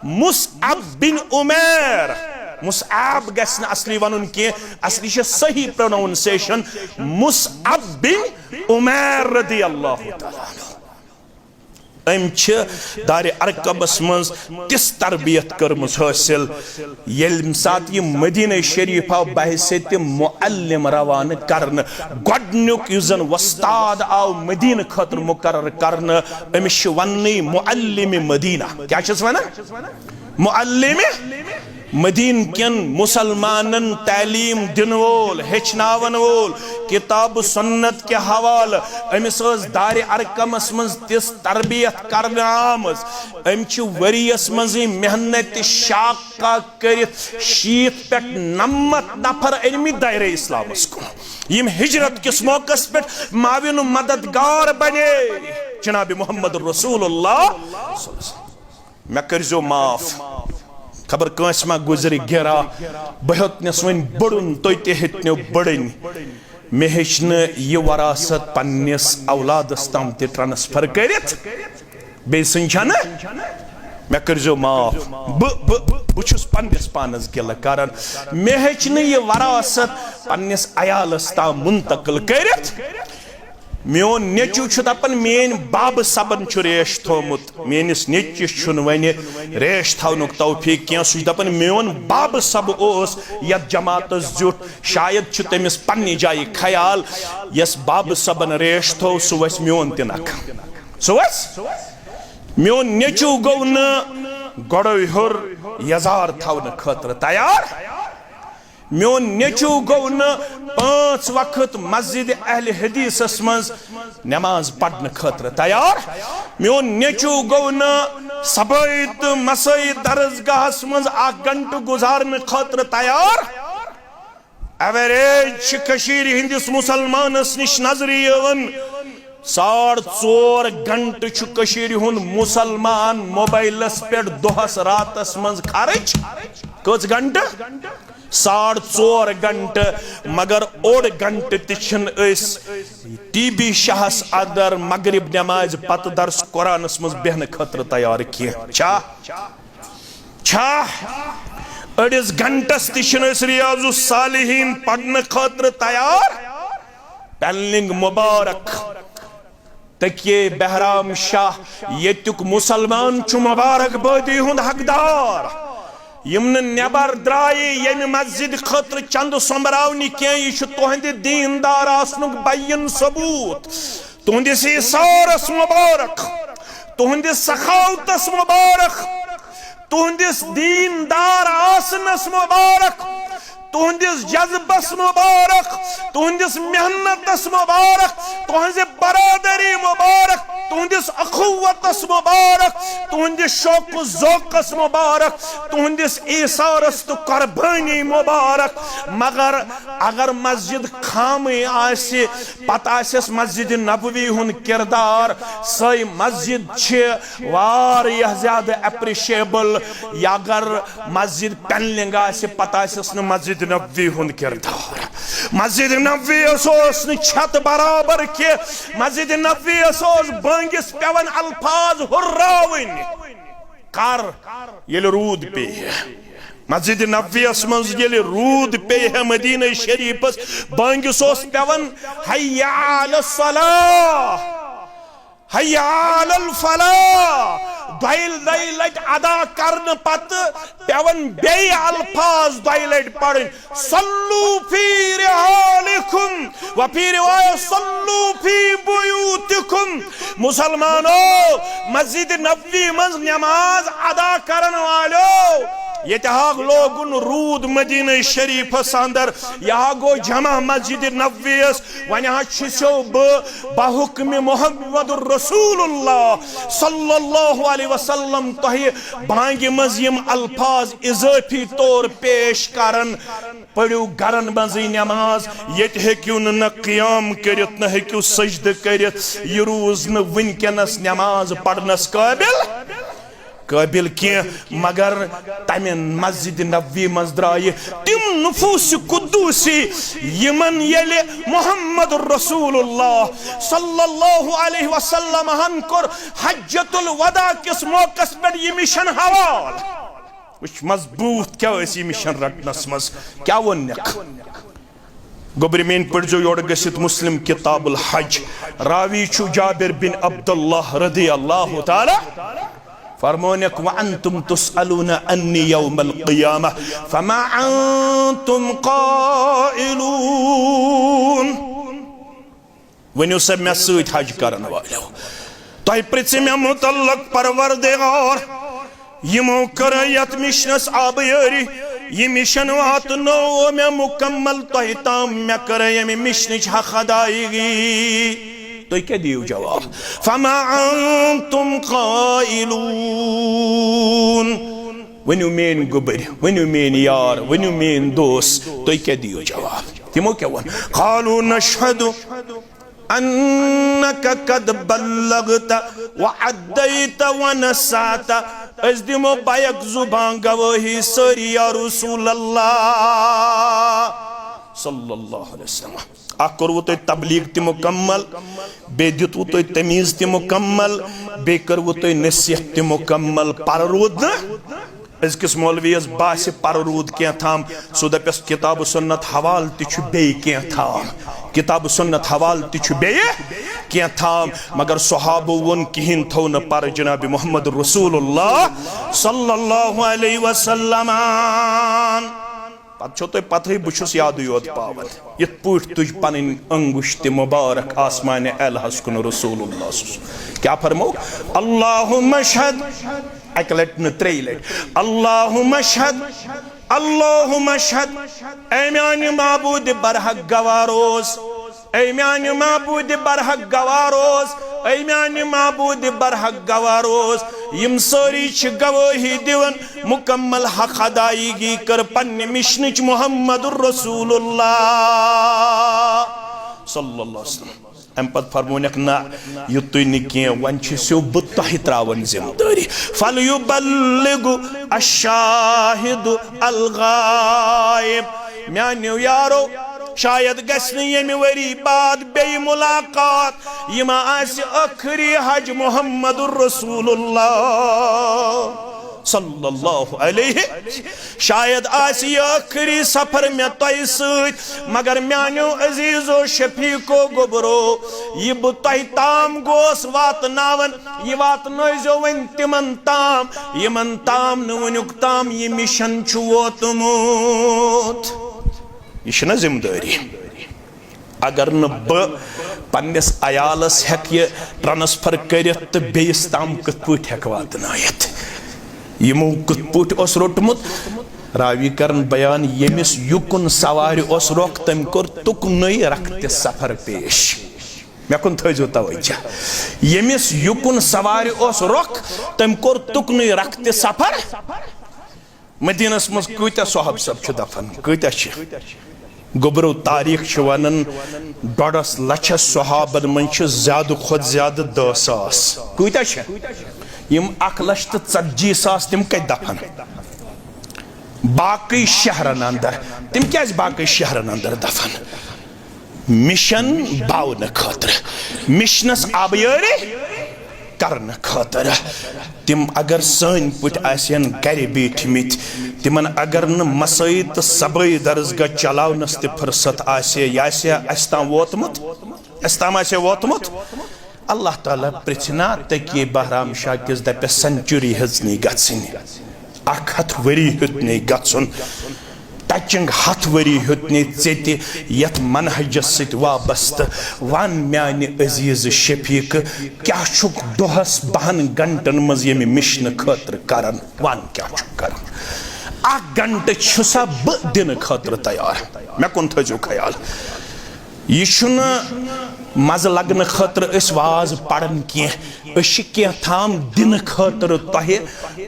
मुसअब बिन उमैर मुसअब गस न असली वनुन के असली सही प्रोनाउंसिएशन मुसअब बिन उमैर रदियल्लाहु ताला अम दार अरकबस मज तिस तरबियत कर्मस हासिल ये सात ये मदीना शरीफ आव बहैसियत मुअल्लिम रवान करन गोडनुक युजन वस्ताद आव मदीना खतर मुकर्रर करन अमिश वन्नी मुअल्लिम मदीना क्या छस वनान मुअल्लिम मदीन किन मुसलमानन तालीम दिन वोल हेचनावन वोल किताब सुन्नत के हवाल अमिस दार अरकमस मज तिस तरबियत करने आमज अमच वरियस मज मेहनत शाका करित 60 पे 90 नफर अनमि दायरे इस्लामस को यम हिजरत किस मौकस पे माविन मददगार बने जनाब मोहम्मद रसूलुल्लाह मैं करजो माफ खबर कंस मा गुजरी गिरा बहतनस वन बड़ुन तो हेतनो बड़न मे हेचन यह वरासत पन्निस औलादस तम ते ट्रांसफर करित बे संछन मे करजो माफ बुछुस पन्निस पानस गिल करन मे हेचन यह वरासत पन्निस अयालस तम मुंतकिल करित मोन नेचू दपान मेन बाब सबन रेश थोमुत मेनिस नेचिस वन रेश थवनुक तौफीक क्या सह दपान मोन बाब सब ओस यत जमातस जुट शायद तमिस पन्ने जाय ख्याल यस बाब सबन रेश थो सह वस मोन त नख सह वस मोन नेचू गो न गोड़ो हर यजार थवन खतर तैयार मोन नेचू गो न 5 वक्त मस्जिद अहल हदीसस मज नमाज पढ़ने खतर तैयार मोन नेचू गो न सबई तो मसई दरसगाहस मज 1 घंटे गुजारने खतर तैयार एवरेज हिंदिस मुसलमानस निश नजर यवन 4.5 घंटे हुंद मुसलमान मोबाइलस पे दोहस रातस मज खर्च कच घंटे 4.5 घंटे मगर 1 घंटे तिछन टीवी शाहस अदर मगरिब नमाज पत दर्स कुरानस मज बेहन खतर तैयार की अड़िस घंटस तिछन रियाजु सालिहीन पढ़ने खतर तैयार पेलिंग मुबारक तकिए बहराम शाह येतुक मुसलमान छु मुबारक बदी हुंद हकदार यमन नबर द्राये यम मस्जिद खतर चंद सोमरावनी के यह तुहंद दीनदार आसनुक बयन सबूत तुहंदिस इसारस मुबारक तुहंदिस सखावतस मुबारक तुहंदिस दीनदार आसनस मुबारक तुहंदिस जज्बस मुबारक तुहंदिस मेहनतस मुबारक तुहंदिस बरादरी मुबारक तुहंदिस अखुवतस मुबारक तुहंदिस शौक ज़ौक़स मुबारक तुहंदिस ईसारस तो कुर्बानी मुबारक मगर अगर मस्जिद खामे आसे पता आसेस मस्जिद नबवी हुन किरदार सही मस्जिद छे वारिया ज्यादा एप्रिशिएबल या अगर मस्जिद पेनलिंग आसे पता आसेस न मस्जिद नबवी हुन किरदार मस्जिद नबवी असोस न छत बराबर के मस्जिद नबवी असोस बंगिस पेवन अल्फाज हुर्रावन कर येल रूद पे मस्जिद नबवी मज येल रूद पे है मदीना शरीफस बंगिस पेवन हय्या अलस सलाह हय्या अलल फलाह दई लट अदा करने पत पेवन बे अल्फाज दई लट पढ़न सल्लू फी रिहालिकुम व फी रिवायत सल्लू फी बुयूतिकुम मुसलमानों मस्जिद नबवी मज नमाज अदा करने वालों ये लोगुन रूद मदीना शरीफ अंदर यहाँ गो जमा मस्जिद नबवीस वन बहुक्म मोहम्मद रसूलुल्लाह सल्लल्लाहु अलैहि वसल्लम तह बांगि मज यम अल्फाज इजाफी तौर पेश करन पढ़ू गरन मज नमाज ये हेक्यू न क़ियाम करित न हेक्यू सजद करित यह रूज न वनकनस नमाज पढ़नस काबिल की मगर तमें मस्जिद नबवी मज द्राय तिम नुफूस कुद्दूसी यमन येले मोहम्मद रसूलुल्लाह सल्लल्लाहु अलैहि वसल्लम हन कोर हज्जतुल वदा किस मौकस पे ये मिशन हवाल उस मजबूत क्या ऐसी मिशन रटनस मज क्या वन्यक गोब्रिमेन पढ़ो योड़ गसित मुस्लिम किताबुल हज रावी छु जाबिर बिन अब्दुल्लाह रदियल्लाहु ताला फरमानक व अंतुम तुसअलूना अन्नी यौमल क़ियामह फमा अंतुम क़ाइलून वन्यो सब मे सत हज करन वालो तोय प्रिछि मे मुतल्लक परवरदिगार यमो कर यत मिशनस आबयारी ये मिशन वात नो मे मुकम्मल तोय ताम मे कर यमि मिशनच हक अदायगी तो क्या दियो जवाब फमा अंतुम क़ाइलून वन्यू मेन गुबर वन्यू मेन यार वन्यू मेन दोस्त तो क्या दियो जवाब तिमो क्या वन क़ालू नशहदु अन्नक कद बल्लगता व अद्दैत व नसाता अस दिमो बायक जुबान गवाही सरी या रसूल अल्लाह सल्लल्लाहु अलैहि वसल्लम कर्वु तुम तबलीग त मुकम्मल बे दितु तुम तमीज त मुकम्मल बे कर्वु तुम नसीहत त मुकम्मल पर रूद न अजकिस मौलवियस बासे पर रूद क्या थाम सो दपस किताब सुन्नत हवाल ति बे क्या थाम किताब सुन्नत हवाल ति बे क्या थाम मगर सहाबो वोन किहिन थो न पर जनाब मोहम्मद रसूलुल्लाह सल्लल्लाहु अलैहि वसल्लम पो तुम पथई बहुस याद योत पावन ये पठ तुझ पन अंगुश्त मुबारक आसमान अलहस कुन रसूलुल्लाह क्या फरमो अल्लाहुम्मा शहद एक लट न त्रे लट अल्लाहुम्मा शहद ऐ म्याने माबूद बरहक गवारोस ऐ म्याने माबूद बरहक गवारोस ऐ म्याने माबूद बरहक गवारोस यम सारी गवाही दिवन मुकम्मल हक अदायगी कर पन्ने मिशनच मोहम्मद रसूलुल्लाह सल्लल्लाहु अलैहि वसल्लम अम पत फरमोनक ना यु तुय न किया वन छो ब तह त्रावन जिम्मेदारी फलयुबल्लिगु अशाहिदु अलगायब म्यान्यो यारो शायद गस्न यमि वरी बाद बे मुलाकात यमा आस आखरी हज मोहम्मद रसूलुल्लाह सल्लल्लाहु अलैहि शायद आसी आखरी सफर में तय सत मगर म्यानो अजीजो शफीको गोबरो यह बह तह ताम गोस वातनावन यह वातनजो वन तिमन ताम यमन ताम न वनुक ताम यह मिशन छु वोतमुत यह जिम्मेदारी अगर न पन्नस अयालस हेक यह ट्रांसफर करित तो बेस ताम कत पठ हेक वातनायत यमो कत पठ रोटमुत रावी करन बयान यमिस युकुन सवार रोक तम कोर तुकन रखत सफर पेश मे कुन थो तवज्जो यमिस युकुन सवार रोक तम कोर तुकन रखत सफर मदीनस मज कत सोहब सब दफन कत गोबरो तारीख वनान 1.5 लाख सहाबन मन ज्यादा खुद ज्यादा 10 सास कत यम 1,40,000 तिम कत दफन बाकी शहरन अंदर तिम क्या बाकी शहरन अंदर दफन मिशन बावन खतर मिशनस आबयारी करन खतर तिम अगर सन पट आसन गर बैठमित तिमन अगर न मसई तो सबई दर्जगा चलावनस त फुर्सत आम वोतमुत अल्लाह ताला पृछना तकिए बहराम शाह किस दपे सेंचुरी हजनी गन 100 वरी हेतनी गन टचिंग 100 वरी हेतनी चेत यथ मनहजस सत वाबस्त वन म्याने अजीज शफीक क्या छुक दोहस 12 घंटन मज यमि मिशन खतर करन वन क्या छुक करन घंटे छुसा ब दिन खतर तैयार मे कुन थो ख्याल यह मज लगन खतर वाज पढ़न कह थाम दिन खतर तह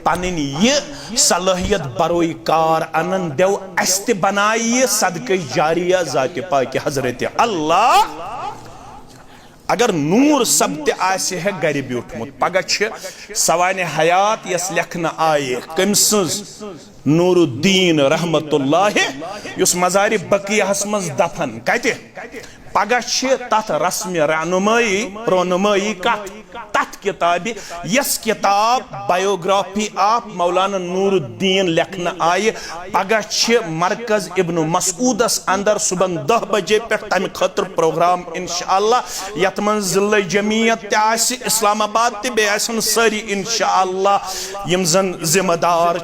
पन यह सलाहियत बरोई कार अनन देव अस त बनाय यह सदक़े जारिया ज़ात पाक हजरत अल्लाह अगर नूर सब तह गर ब्यूठमुत पगह सवान हयात यस लेखन आये कम नूरुद्दीन रहमतुल्लाह युस मज़ार बकियाहस मज दफन कत पगह तथ रस्म रोनुमाई तथ किताब यस किताब बायोग्राफी ऑफ मौलाना नूरुद्दीन लेखन आये पगह मरकज इब्न मसूदस अंदर सुबह 10 बजे पे तम खतर प्रोग्राम इंशाअल्लाह यत मन जिले जमीयत इस्लामाबाद ते सारी इंशाअल्लाह यम जन जिम्मेदार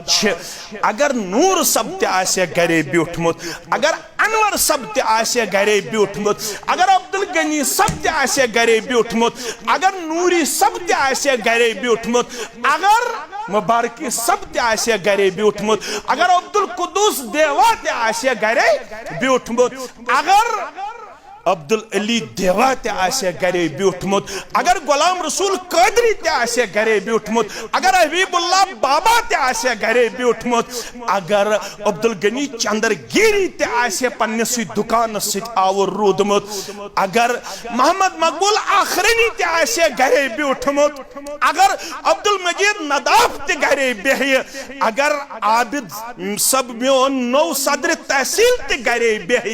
अगर नूर सब ते गरे ब्यूठमुत अगर अनवर सब ते गरे ब्यूठमुत अगर अब्दुल गनी सब ते गरे ब्यूठमुत अगर नूरी सब ते गरे ब्यूठमुत अगर मुबारकी सब ते गरे ब्यूठमुत अगर अब्दुल कुदूस देवा ते गरे ब्यूठमुत अगर अब्दुल अली देवा ते गरे ब्यूठमुत अगर गुलाम रसूल कादरी ते गरे ब्यूठमुत अगर हबीबुल्लाह बाबा ते गरे ब्यूठमुत अगर अब्दुल गनी चंदर गिरी ते पन्नस दुकान आवर रूदमुत अगर मोहम्मद मकबूल आखरनी ते गरे ब्यूठमुत अगर अब्दुल मजीद नदाफ ते गरे बेह अगर आबिद सब मोन नौ सदर तहसील ते गरे बेह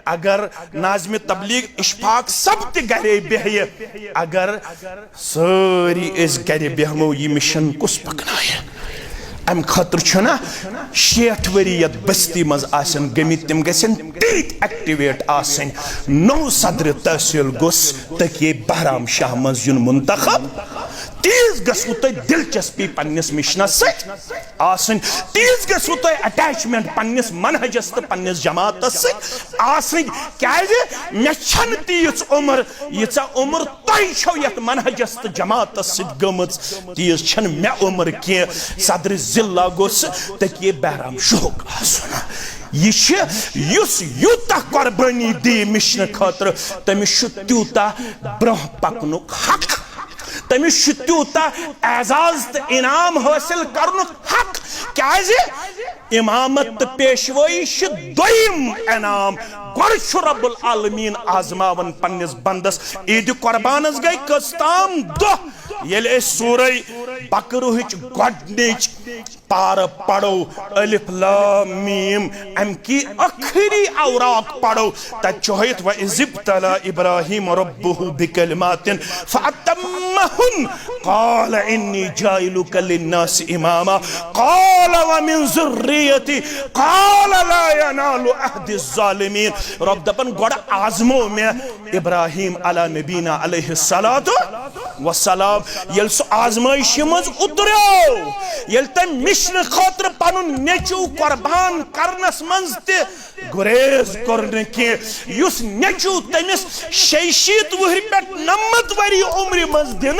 अगर नाज़िम तबलीग इशफाक सब ते गरे बेह अगर सारी इस गरे बेहमो यह मिशन कुस पकनाय अम खतर 60 वरी यत बस्ती मज आसन गमित तिम गसन तीत एक्टिवेट आसन नौ सदर तहसील गोस तकिए बहराम शाह मज युन मुंतखब तीज गसु तो दिलचस्पी पन्नस मिशनस आसन तीज गसु तो अटैचमेंट पन्नस मनहजस तो पन्नस जमातस आसन क्याजे मे छन तीज उम्र यचा उम्र तय छौ यत मनहजस तो जमातस गमच तीज छन मे उम्र के सदर जिला गोस तकिए बहराम शोक आसना युस यूता कुर्बानी दी मिशन खतर तमिस त्यूता ब्रोह पकनुक हक तमिस त्यूता एजाज तो इनाम हासिल करनुक हक क्याजे इमामत तो पेशवाई दोयम इनाम गोड़ रब्बुल आलमीन आजमावन पन्निस बंदस ईद कुर्बानस गई कस्ताम दो ये सूरह बकरुच गोडनिच पार पढ़ो अलिफ लाम मीम अमकी आखिरी औराक पढ़ो तचोहित व इज़िब्तला इब्राहीम रब्बुहु बिकलिमातिन फअतम्महुन क़ाल इन्नी जाइलुका लिन्नासि इमामा क़ाल व मिन ज़ुर्रियती क़ाल ला यनालु अहदि ज़ालिमीन रब दपन गोड़ आज़मो में इब्राहीम अला नबीना अलैहिस्सलातु वस्सलाम यल सो आज़माइश मज उतरो यल तम मिशन खतर पनुन नेचू कुर्बान करनस मंज ते गुरेज करने के युस नेचू तमिस 60 वहरी पे 90 वरी उम्र मज दिन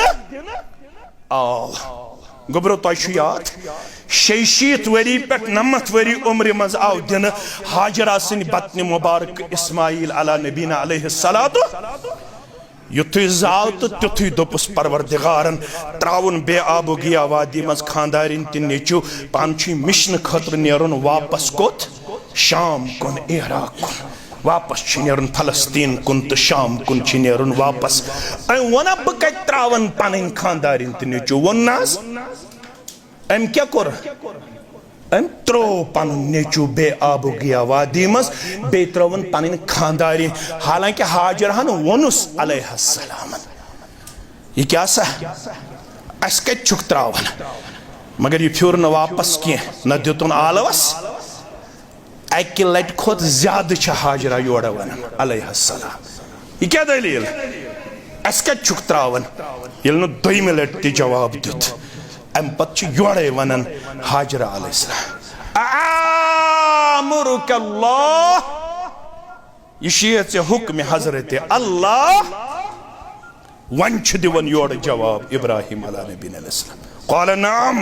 गोबरो तय याद 60 वरी पे 90 वरी उम्र मज आव दिन हाजरा सिन बतन मुबारक इस्माइल अला नबीना अलैहिस्सलातु युथु जाव तो तुथु दोपुस परवरदिगारन त्राउन बे आबो गिया वादी मज खानदारिन ति नेचु पांची मिशन खतर नेरुन वापस कोत शाम कुन इराक कुन वापस नेरुन फलस्तीन कुन तो शाम कुन नेरुन वापस वना ब कत त्रावन पन खानदारिन ति नेचु वनास अम क्या कोर अम त्रो पन नेचू बे आबो गिया वादी मज बे त्रोवन पन खानदारी हालांकि हाजर हन वनुस अलैहिस्सलाम ये क्या सा अस कत छुक त्रावन मगर ये फ्योर न वापस की न दितुन आलवस एक लट खोत ज्यादा हाजरा योड़ वन अलैहिस्सलाम ये क्या दलील अस कत छुक त्रावन ये दोम लट ति जवाब दित अम पत योड़े वनन हाजरा अलैहिस्सलाम आमुरुक अल्लाह ये हुक्म हजरत अल्लाह वन दिवन योड़ जवाब इब्राहीम अला नबी अलैहिस्सलाम क़ाल नाम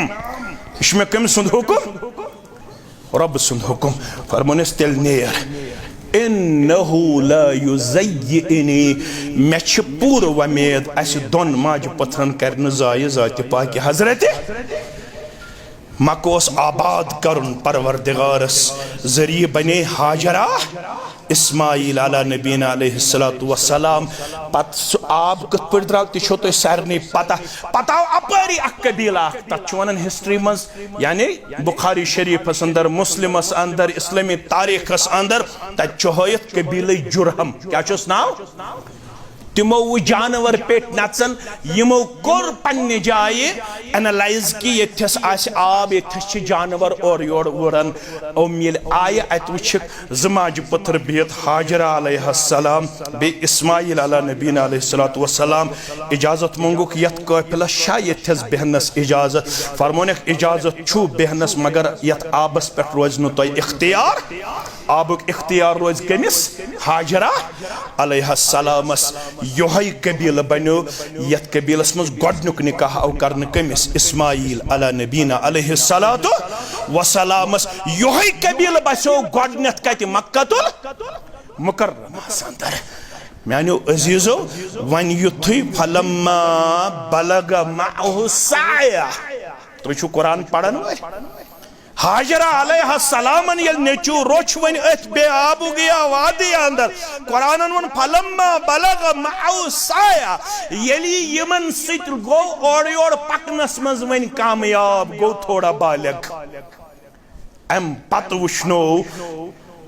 इसमें कम सुंद हुक्म रब सुन हुकुम फरमोनिस तेल नेर इन्नहु ला युज़य्यिनी मे छ पूर वमेद अस दोन माज पथरन करन जाय जात पाक हजरत मकोस आबाद करुन परवरदिगारस जरिए बने हाजरा इस्माइल अला नबीना अलैहिस्सलातु वस्सलाम पत आब कत पर द्राव तिछो तो सारने पता अपरी अक कबीला तत वनन हिस्ट्री मज यानी बुखारी शरीफस अंदर मुस्लिमस अंदर इस्लामी तारीखस अंदर तत होयत कबीले जुरहम क्या छस नाव तिमो वो जानवर पेट नचन यमो कोर पन्ने जाए एनालाइज की यथस आस आब यथस जानवर और योर वरन ओमिल आय अत वुछक जमाज पत्थर बियत हाजरा अलैहिस्सलाम बे इस्माइल अला नबीना अलैहिस्सलातु वस्सलाम इजाजत मंगुक यत काफिला शायद यथस बहनस इजाजत फरमोनक इजाजत छु बहनस मगर यत आबस पे रोज न तो इख्तियार आबुक इख्तियार रोज कमिस हाजरा अलैहिस्सलामस योहै कबील बनो यत कबीलस मज गोडनुक निकाह औ करन कमिस इस्माइल अला नबीना अलैहिस्सलातु वस्सलामस योहै कबील बसो गोडनत कत मक्कतुल मुकर्रमस अंदर म्यानो अजीजो वन युथै फलम्मा बलग माहु साया तो छु कुरान पढ़न हाजरा अलैहिस्सलामन यल नेचू रोच वन अथ बे आबू गया वादी अंदर कुरानन वन फलम्मा बलग माउ साया यली यमन सित गो और योर पकनस मज वन कामयाब गो थोड़ा बालग एम पत वुश्नो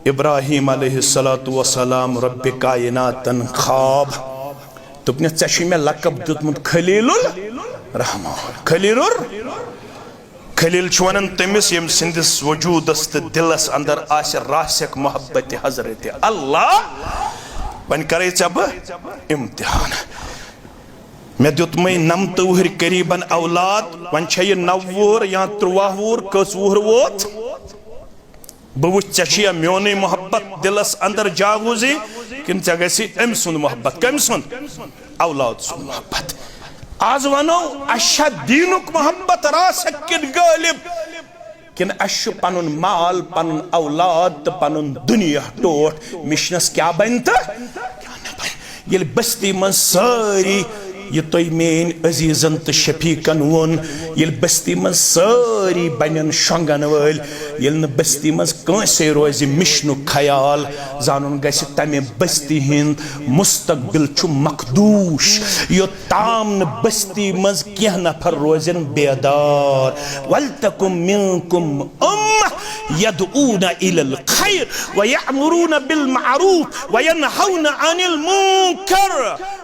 इब्राहिम अलैहिस्सलातु वस्सलाम रब्बे कायनातन खाब तुपने चशी में लकब दुतमुत खलीलुल रहमान खलील वन तमिस यम सिंदिस वजूदस तो दिलस अंदर आस रासिक मोहब्बत हजरत अल्लाह वन करे अब इम्तिहान मे दुत मै 9 वुहर करीबन औलाद वन छे 9 वुहर या 13 वुहर कस वुहर वोत बह वुच चे मोन मोहब्बत दिलस अंदर जागूजी किन ऐ गसी अम सुंद मोहब्बत कम सुंद औलाद सुंद मोहब्बत आज वनो अशा दीनुक मोहब्बत रासिक गालिब किन अश पनुन माल पनुन औलाद तो पनुन दुनिया टोट मिशनस क्या बन तो ये बस्ती मन सारी ये तो मेन अजीजन तो शफीकन वोन ये बस्ती मन सारी बनन शंगन वल ये बस्ती मज कंसे रोज मिशनु ख्याल जानन गस तमे बस्ती हिंद मुस्तकबिल छु मखदूश यो ताम न बस्ती मज क्या नफर रोजन बेदार वलतकुम मिनकुम उम्मह यदऊना इलल खैर व यअमुरूना बिल मारूफ व यनहौना अनिल मुनकर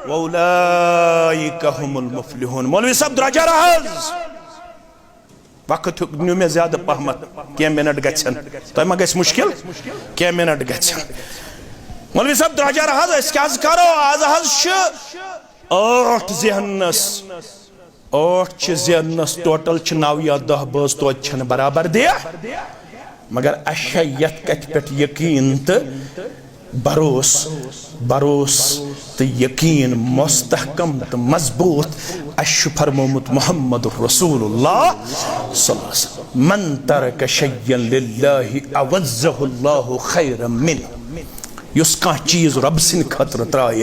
व उलाइका हुमुल मुफ्लिहून। मौलवी साहब दरजा रहज वक्त न्यू में ज्यादा पहमत क्या मिनट गछन तो मा गस मुश्किल क्या मिनट गछन मौलवी साहब दरजा रहज क्या करो आज हज 8 जहनस टोटल 9 या 10 बस तो छन बराबर दे मगर अशा यत कत पे यकीन तो भरोस तो यकीन मुस्तहकम तो मजबूत अश फरमोमुत मोहम्मद रसूलुल्लाह सल्लल्लाहु अलैहि वसल्लम मन तरक शय्यन लिल्लाहि अवज़्ज़हुल्लाहु खैरम मिन युस का चीज रब सिन खतर त्राय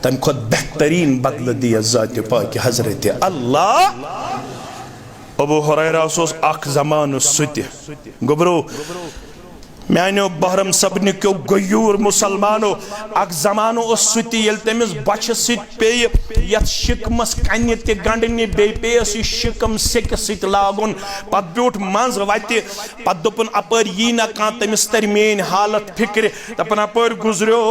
तम खुद बेहतरीन बदल दिया जात पाक हजरत अल्लाह। अबू हुरैरा सोस अख जमान सुत गोबरो मानो बहरम सबन क्यों गयूर मुसलमानो अख जमानो सुत ये तमिस बच पे ये शिकमस कन ते गंडने बे पेस शिकम सेक सत लागुन पत ब्यूट मज वत पत दोपन अपर यी ना कह तमिस तर मेन हालत फिक्र दपन अपर गुजरो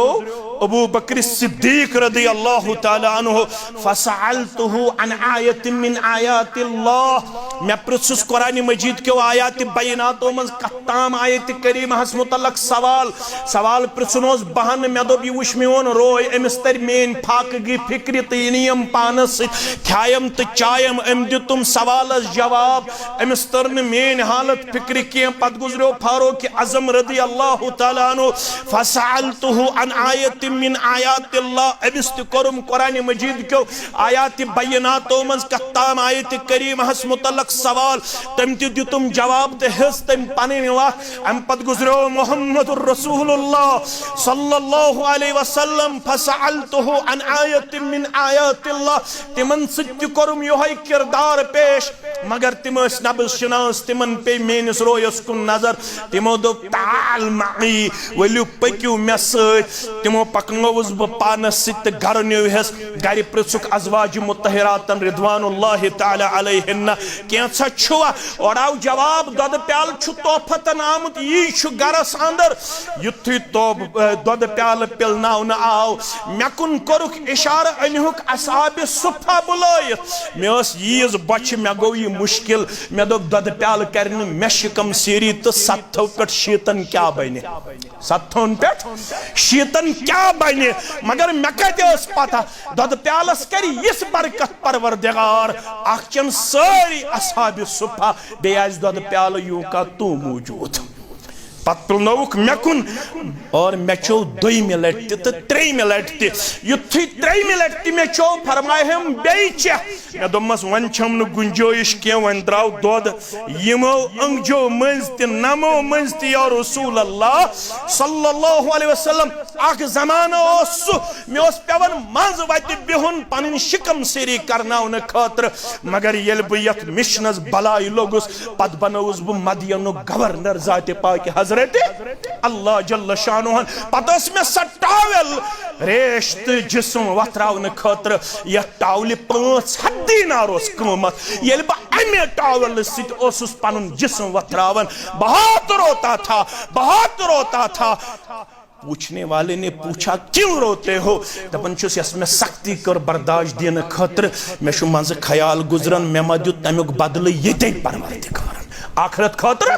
अबू बकर सिद्दीक रदी अल्लाह ताला अन्हु फसअलतहु अन आयत मिन आयातिल्लाह मैं पृछुस कुरान मजीद के आयात बैनातो मज कताम आयत करीम करीमस मुतलक सवाल पृछुन बहन मे दोप यह वुच मोन रोय अमिस तर मेन फाकगी फिक्र तो यम पानस खायम तो चायम अम दितुम सवाल जवाब अमिस तर मेन हालत फिक्र कह पत गुजरो फारूक आजम रदी अल्लाह तआला अन्हु फसअलतुहु अन आयतिन मिन आयातिल्लाह अमिस त कोरुम कुरान मजीद क्यों आयात बयनातो मज कत्ताम आयत करीमहस मुतलक सवाल तम त दितुम जवाब त हस तम पनिन वक्त अम पत गुजरो मुहम्मदुर रसूलुल्लाह सल्लल्लाहु अलैहि वसल्लम फसअलतुहु अन आयतिन मिन आयातिल्लाह तिमन सत्य कोरुम योहै किरदार पेश मगर तिम नबस शनास तिमन पे मेनिस रोयस कुन नजर तिमो दो ताल मई वलु पक्यू मे सत तिमो पकनोवस ब पानस सत घर न्यूहस घर पृछुक अज़वाज मुत्तहिरातन रिदवानुल्लाहि तआला अलैहिन्ना केंसा छुआ ओडाव जवाब दद प्याल छु तोहफतन आमत यी छु गरस अंदर युथि तो दद प्याल पिलनाव न आव मेकुन कोरुक इशारा अनहुक असहाब सुफा बुलायत मेस यीज बच मे गो ये मुश्किल मे दोप दद प्याल करन मे शिकम सीरी तो सत्थो पेट शीतन क्या बने सत्थोन पेट शीतन क्या बने मगर मे कते पता दद प्यालस कर इस बरकत परवरदिगार अखचन सारी असहाब सुफा बेज दद प्याल यूं का तू मौजूद पत पिलनौक मेकुन और मे चो दोयमि लटि तो त्रेयमि लटि युथि त्रेयमि लटि मे चो फरमाए हम बेचे मे दोमस वन छम न गुंजोइश के वन द्राव दोद यमो अंगजो मंज त नमो मंज त या रसूल अल्लाह सल्लल्लाहु अलैहि वसल्लम आख जमाना ओस मे ओस पेवन मंज वत बिहुन पनिन शिकम सेरी करनावन खातर मगर यल ब यत मिशनस बलाई लोगुस पत बनौस ब मदियनो गवर्नर जाते पाक हजरत अल्लाह जल्ल शानुहन पतस में सटावल रेश्त जिस्म वत्रावन खातर यह टावल 500 दीनार ओस कीमत यल ब अमे टावल सित ओसुस पनुन जिस्म वत्रावन बहुत रोता था पूछने वाले ने पूछा क्यों रोते हो दपन छुस यस में सख्ती कर बर्दाश्त दिन खतर मे छु मंज ख्याल गुजरन मे मदु तमुक बदल येते परवरदिगारन आखिरत खतर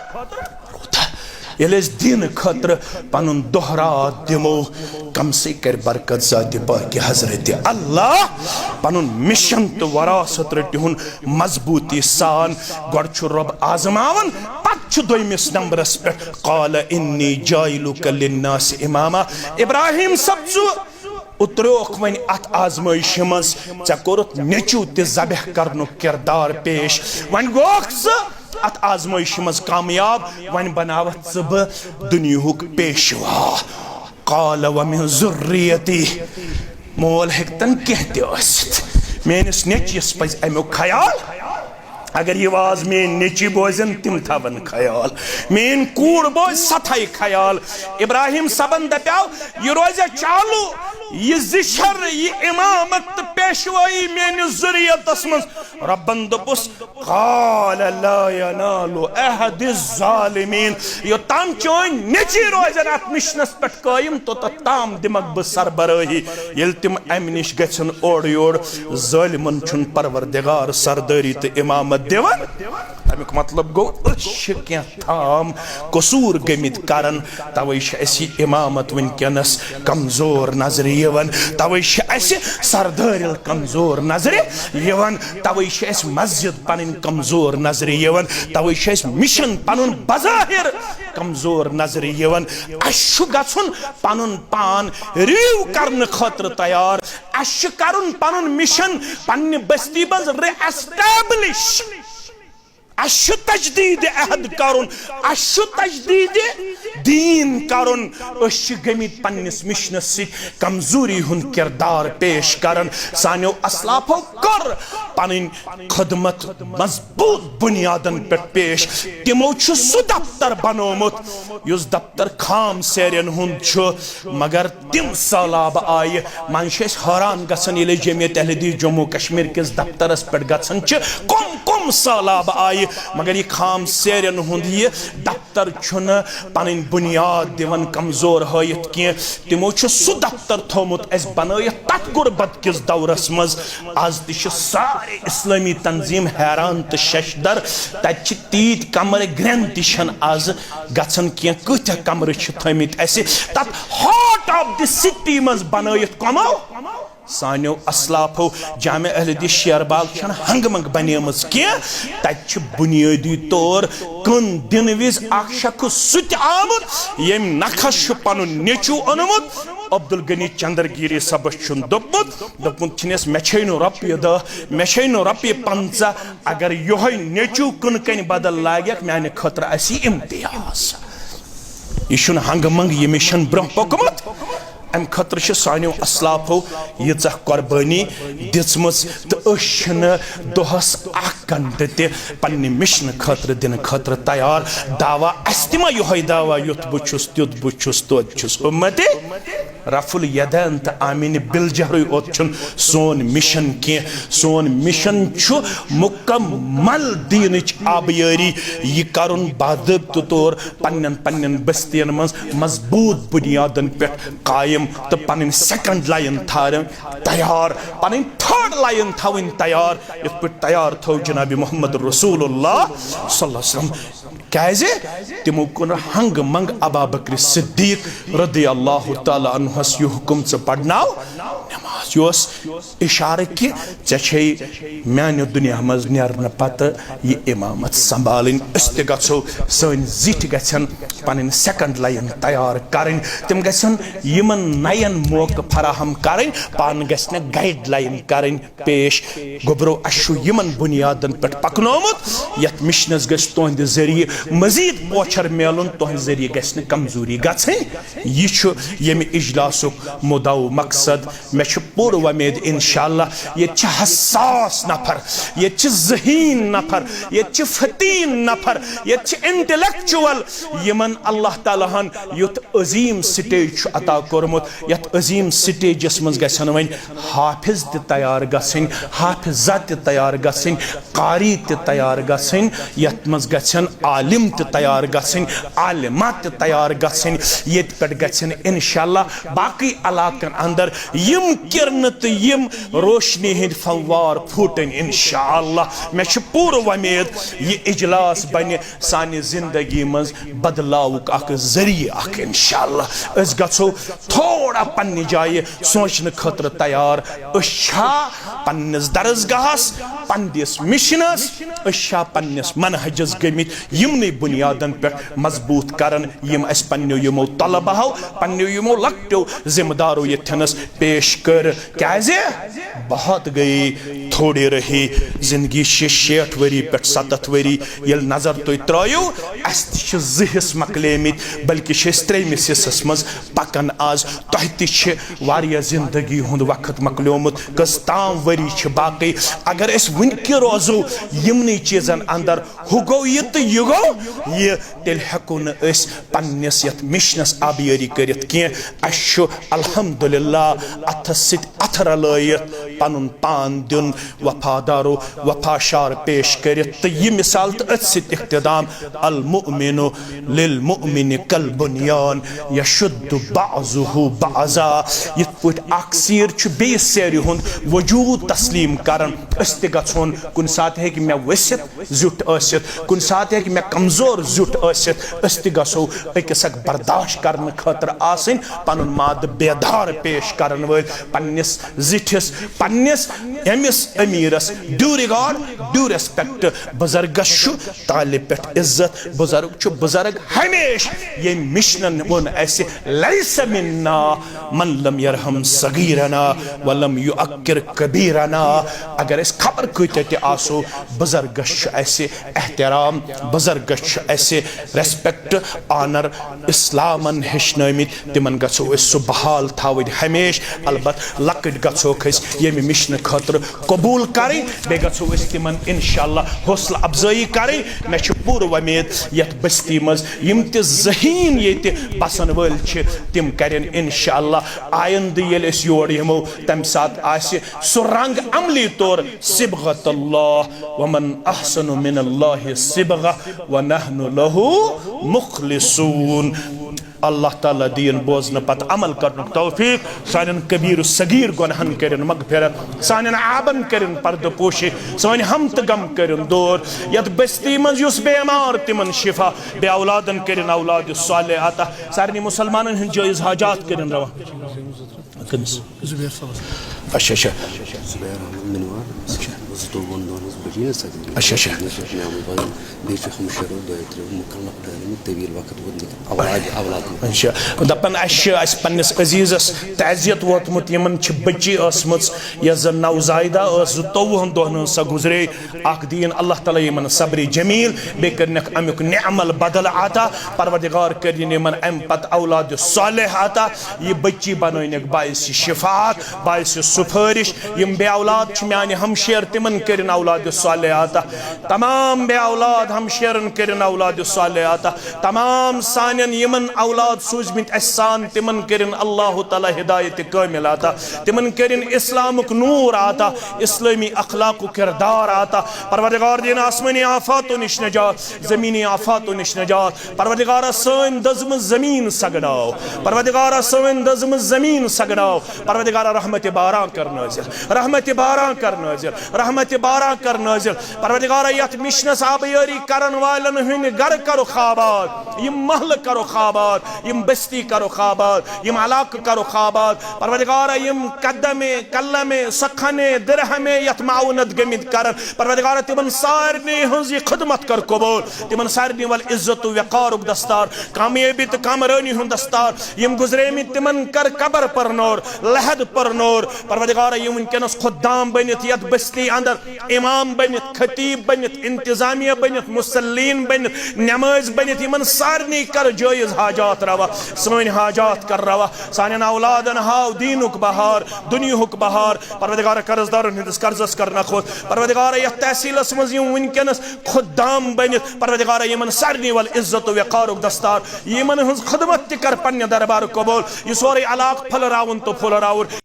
यलेस दिन खतर पनुन दोहरा दिमो कम से कर बरकत जात पाक हजरत अल्लाह पनुन मिशन तो वरासत रटिहुन मजबूती सान गड छु रब आजमावन पत छु दोयमिस नंबरस पे काल इन्नी जाइलुका लिन्नास इमामा इब्राहिम सबसु उतरोक वन अत आजमाइश मज चे कोरुत नेचू ते ज़बह करनु किरदार पेश वन गोख अत आजमाइश मज कामयाब वन बनावत सब दुनियुक पेशवा काल व मिन ज़ुर्रियती मोल हेक्तन कहते असित मेनिस नेचियस पज अमुक ख्याल अगर ये वाज मेन नेची बोजन तिम थवन ख्याल मेन कूड़ बोज सथाई ख्याल इब्राहिम सबन दप्याव ये रोजा चालू ये जिशर ये इमामत पेशवाई मेन ज़ुर्रियतस मज रब्बन दोपुस काल ला यनालु अहद ज़ालिमीन यो ताम चोन नेची रोजन अत मिशनस पेट कायम तो ताम दिमक ब सरबराही येल तिम अमनिश गछन ओड योड ज़ालिमन छुन परवरदिगार सरदारी ते इमामत देवन तमिक मतलब गो क्या थाम कसूर गमित कारण तवै इमामत वनकनस कमजोर नजर यवन तवै सरदार कमजोर नजर यवन तवै मस्जिद पन कमजोर नजर यवन तवै मिशन पनुन बज़ाहिर कमजोर नजर यवन अश गछुन पनुन पान रिव करन खतर तैयार अश करुन पनुन मिशन पन्ने बस्ती बज रे-एस्टैब्लिश अशु तजदीद अहद करुन अशु तजदीद दीन करुन अश गमित पन्निस मिशनस सि कमजोरी हुन किरदार पेश करन सान्यो असलाफो कर पनिन खदमत मजबूत बुनियादन पे पेश तिमो छु सु दफ्तर बनोमुत युस दफ्तर खाम सेरन हुन छु मगर तिम सलाब आय मनशेस हैरान गसन यले जमियत अहले हदीस जम्मू कश्मीर किस दफ्तरस पे गसन छु कम कम सैलाब आए मगर ये खाम सेरन हुंद ये दफ्तर छुन पन बुनियाद दिवन कमजोर हयत की तिमो सह दफ्तर थोमुत अस बनयत तथ गुरबत किस दौरस मज आज तह सारे इस्लामी तंजीम हैरान तो शशदर तत तीत कमर ग्रन तन आज गन की कत कमर थमित तथ हार्ट ऑफ द सिटी मज बनयत कमो सानो असलाफो जामे अहलदीस शेरबाग हंग मंग बनेम तत बुनियादी तौर कन दिन विज शख्स सह आमुत यम नखस पन नेचू ओनमुत अब्दुल गनी चंद्रगिरी सबस दोपुत मे नो रपये 10 मे नो रपये 50 अगर योह नेचू कन कन बदल लाग माने खतर इम्तियाज यह हंग मंग यह मिशन ब्रोह पकमुत अम खतर सानो असलाफो यीच कुर्बानी दिम तो दोहस 1 घंटे तन्ने मिशन खतर दिन खतर तैयार दावा अस्तिमा योह दावा युत बुछुस त्युत बुछुस तोत छुस उम्मते रफुल यदैन तो आमीन बिलजहर सोन मिशन की सोन मिशन मुकम्मल दीनच आबियारी यह करुन बाज़ाब्त तौर पन्न पन्न बस्तियन मज मजबूत बुनियादन पे कायम तो पन सेकंड लाइन थार तैयार पन थर्ड लाइन थवन तैयार इत पे तैयार थो जनाब मोहम्मद रसूलुल्लाह सल्लल्लाहु अलैहि वसल्लम क्या तिमो कुन हंग मंग अबा बकर सिद्दीक रदी अल्लाह तआला अन्हुस यह हुकुम से पढ़नाव नमाज योस इशारे कि चे मानो दुनिया मज नेरन पत यह इमामत संभालन अस गो सन जिठ गन पन सेकंड लाइन तैयार करें तम गन नयन मौक फराहम करें पान गन गाइड लाइन करें पेश गोबरो अशु यमन बुनियादन पे पकनोमुत यथ मिशनस गस तुहद जरिए मजीद पोचर मेलन तुहद जरिए गस कमजोरी गई यह इजलासुक मुदव मकसद मे पूर वमेद इंशाअल्लाह ये हसास नफर ये ज़हीन नफर ये फतीन नफर ये इंटेलेक्चुअल यमन अल्लाह ताला हन युत अजीम स्टेज अता कोरमुत यत अजीम स्टेजस मज गसन वन हाफिज त तैयार गसन हाफिजा त तैयार गसन कारी त तैयार गसन यत मज गसन आलिम त तैयार गसन आलिमा त तैयार गसन यत पेट गसन इंशाअल्लाह बाकी इलाकन अंदर यम किरण तो यम रोशनी हिंद फंवार फूटन इंशाअल्लाह मे पूर वमेद यह इजलास बन सानि जिंदगी मज बदलावुक अख जरिए इंशाअल्लाह अस गो थोड़ा पन्ने जाए सोचने खतर तैयार पन्नस दरसगाहस पन्नस मिशनस पन्नस मनहजस गमित यमन बुनियादन पे मजबूत करन यम अस पन्नो यमो तलबहो पन्नो यमो लक्टो जिम्मेदारो यथनस पेश कर क्या बहुत गई थोड़ी रही जिंदगी 60 वरी पे 70 वरी ये नजर तुम त्रो अस हिस्स मकलेमित बल्कि 3मिस हिस्सस मज पकन आज तुह जिंदगी हुंद वक्त मकलोमुत कस ताम वरी बाकी अगर अस वनक रोजो यमन चीजन अंदर हु गो यह तो यह गो यह तेल हेको न पन्नस यथ मिशनस आबियारी करित कह अल्हम्दुलिल्लाह अथस अथ रलयत पनुन पान दिन वफादारो वफाशार पेश करित तो यह मिसाल तो अथ इख्तिदाम अल मुमिनु लिल मुमिन कल बुनियान यशुद्दु बाज़ुहु बाज़ा यथ पट अख सीर बेस सेर हुंद वजूद तस्लीम करन अस त गछोन कुन सात है कि मैं वसित जुट आसित कुन सात है कि मैं कमजोर जुट आसित अस त गछो अकिस बर्दाश्त करने खतर आसिन पनुन माद बेदार पेश करन वल पन्निस जिठिस पन्निस एमिस अमीरस ड्यू रिगार्ड ड्यू रेस्पेक्ट बुजुर्गस ताले पेट इज्जत बुजुर्ग बुजुर्ग हमेश ये मिशन वन ऐसे लैस मिन्ना मन लम यरहम सगीरना वलम युअक्किर कबीरना अगर इस खबर कत आसो बुजुर्गस ऐसे एहतराम बुजुर्गस ऐसे रेस्पेक्ट ऑनर इस्लामन हेचनमित तिमन गो सह बहाल थवन हमेश अलबत् लकट गो ये मिशन खतर कबूल करें बे गो तिमन इंशाअल्लाह हौसला अफजाई करें मे पूर वमेद यथ बस्ती मज यम त ज़हीन ये बसन वल तिम करें इंशाअल्लाह आयंद ये योर यमो तम सात आसि सह रंग अमली तौर सिबग सिबगतल्लाह वमन अहसनु मिनल्लाहि सिबगा व नहनु लहु मुखलिसून। अल्लाह ताला दीन बोजन पत अमल करन तौफीक, सानन कबीर सगीर गुनहन करन मगफिरत, सानन आबन करन पर्द पोशी, सान हम त गम करन दूर, यत बस्ती मज युस बेमार तिमन शिफा, बे औलादन करन औलाद सालेह अता, सारनी मुसलमानन हिंद जायज हाजात करन रवा। अच्छा अच्छा अच्छा अच्छा दपन पन्निस अजीजस तज़ियत वोतमुत यमन बच्ची यस जन नवजायदा 22 दोहन सा गुजरे अख दीन अल्लाह ताला यमन सब्र जमील बे करनक अमुक नेअमल बदल आता, परवरदिगार करिन यमन अम पत औलाद सालेह आता, ये बच्ची बनोनक बाइस शिफात बाइस सुफारिश, यम बे औलाद म्यान हमशेर तिमन करिन औलाद सालेह आता, तमाम बे औलाद हमशेरन करिन औलाद सालेह आता, तमाम सानन यमन औलाद सूजमित अहसान तिमन करिन अल्लाह ताला हिदायत कामिल आता, तिमन करिन इस्लामुक नूर आता, इस्लामी अखलाक किरदार आता, परवरदिगार दिन आसमानी आफातों निश नजात, जमीनी आफातों निश नजात, परवरदिगार सन दज़म जमीन सगड़ाओ, परवरदिगार सन दज़म जमीन सगड़ाओ, परवरदिगार रहमत बारा कर नाज़िल, रहमत बारा कर नाज़िल, रहमत बारा कर नाज़िल, परवरदिगार यत मिशनस आबयारी करन वालन हुन घर करो खाबाद, यम महल करो खाबाद, यम बस्ती करो खाबाद, यम अलाक करो खाबाद, परवरदिगार यम कदमे कल्लमे सखने दिरहमे यत माउनत गमित करन, परवरदिगार तिमन सारनी हंजी खिदमत कर कबूल, तिमन सारनी वल इज्जत वक़ार दस्तार, कामयाबी त कामरानी हुन दस्तार, यम गुजरे में तिमन कर कबर पर नूर, लहद पर नूर, परवरदिगार यम उनकनस खुदाम बनित यत बस्ती अंदर इमाम बनित, खतीब बनित, इंतजामिया बनित, मुसल्लीन बनित, नमाज बनित, यमन सारनी कर जायज हाजात रवा, सान हाजात कर रवा, सान औलादन हाव दीनुक बहार, दुनियुक बहार, परवरदिगार कर्जदारन हिंदस कर्जस करना खुद, परवरदिगार यह तहसीलस मज यम उनकनस खुदाम बनित, परवरदिगार यमन सारनी वल इज्जत वक़ार दस्तार, यमन हंस खिदमत कर पन्ने दरबार कबूल, यह सोरे अलाक फलरावन तो फुलराउर।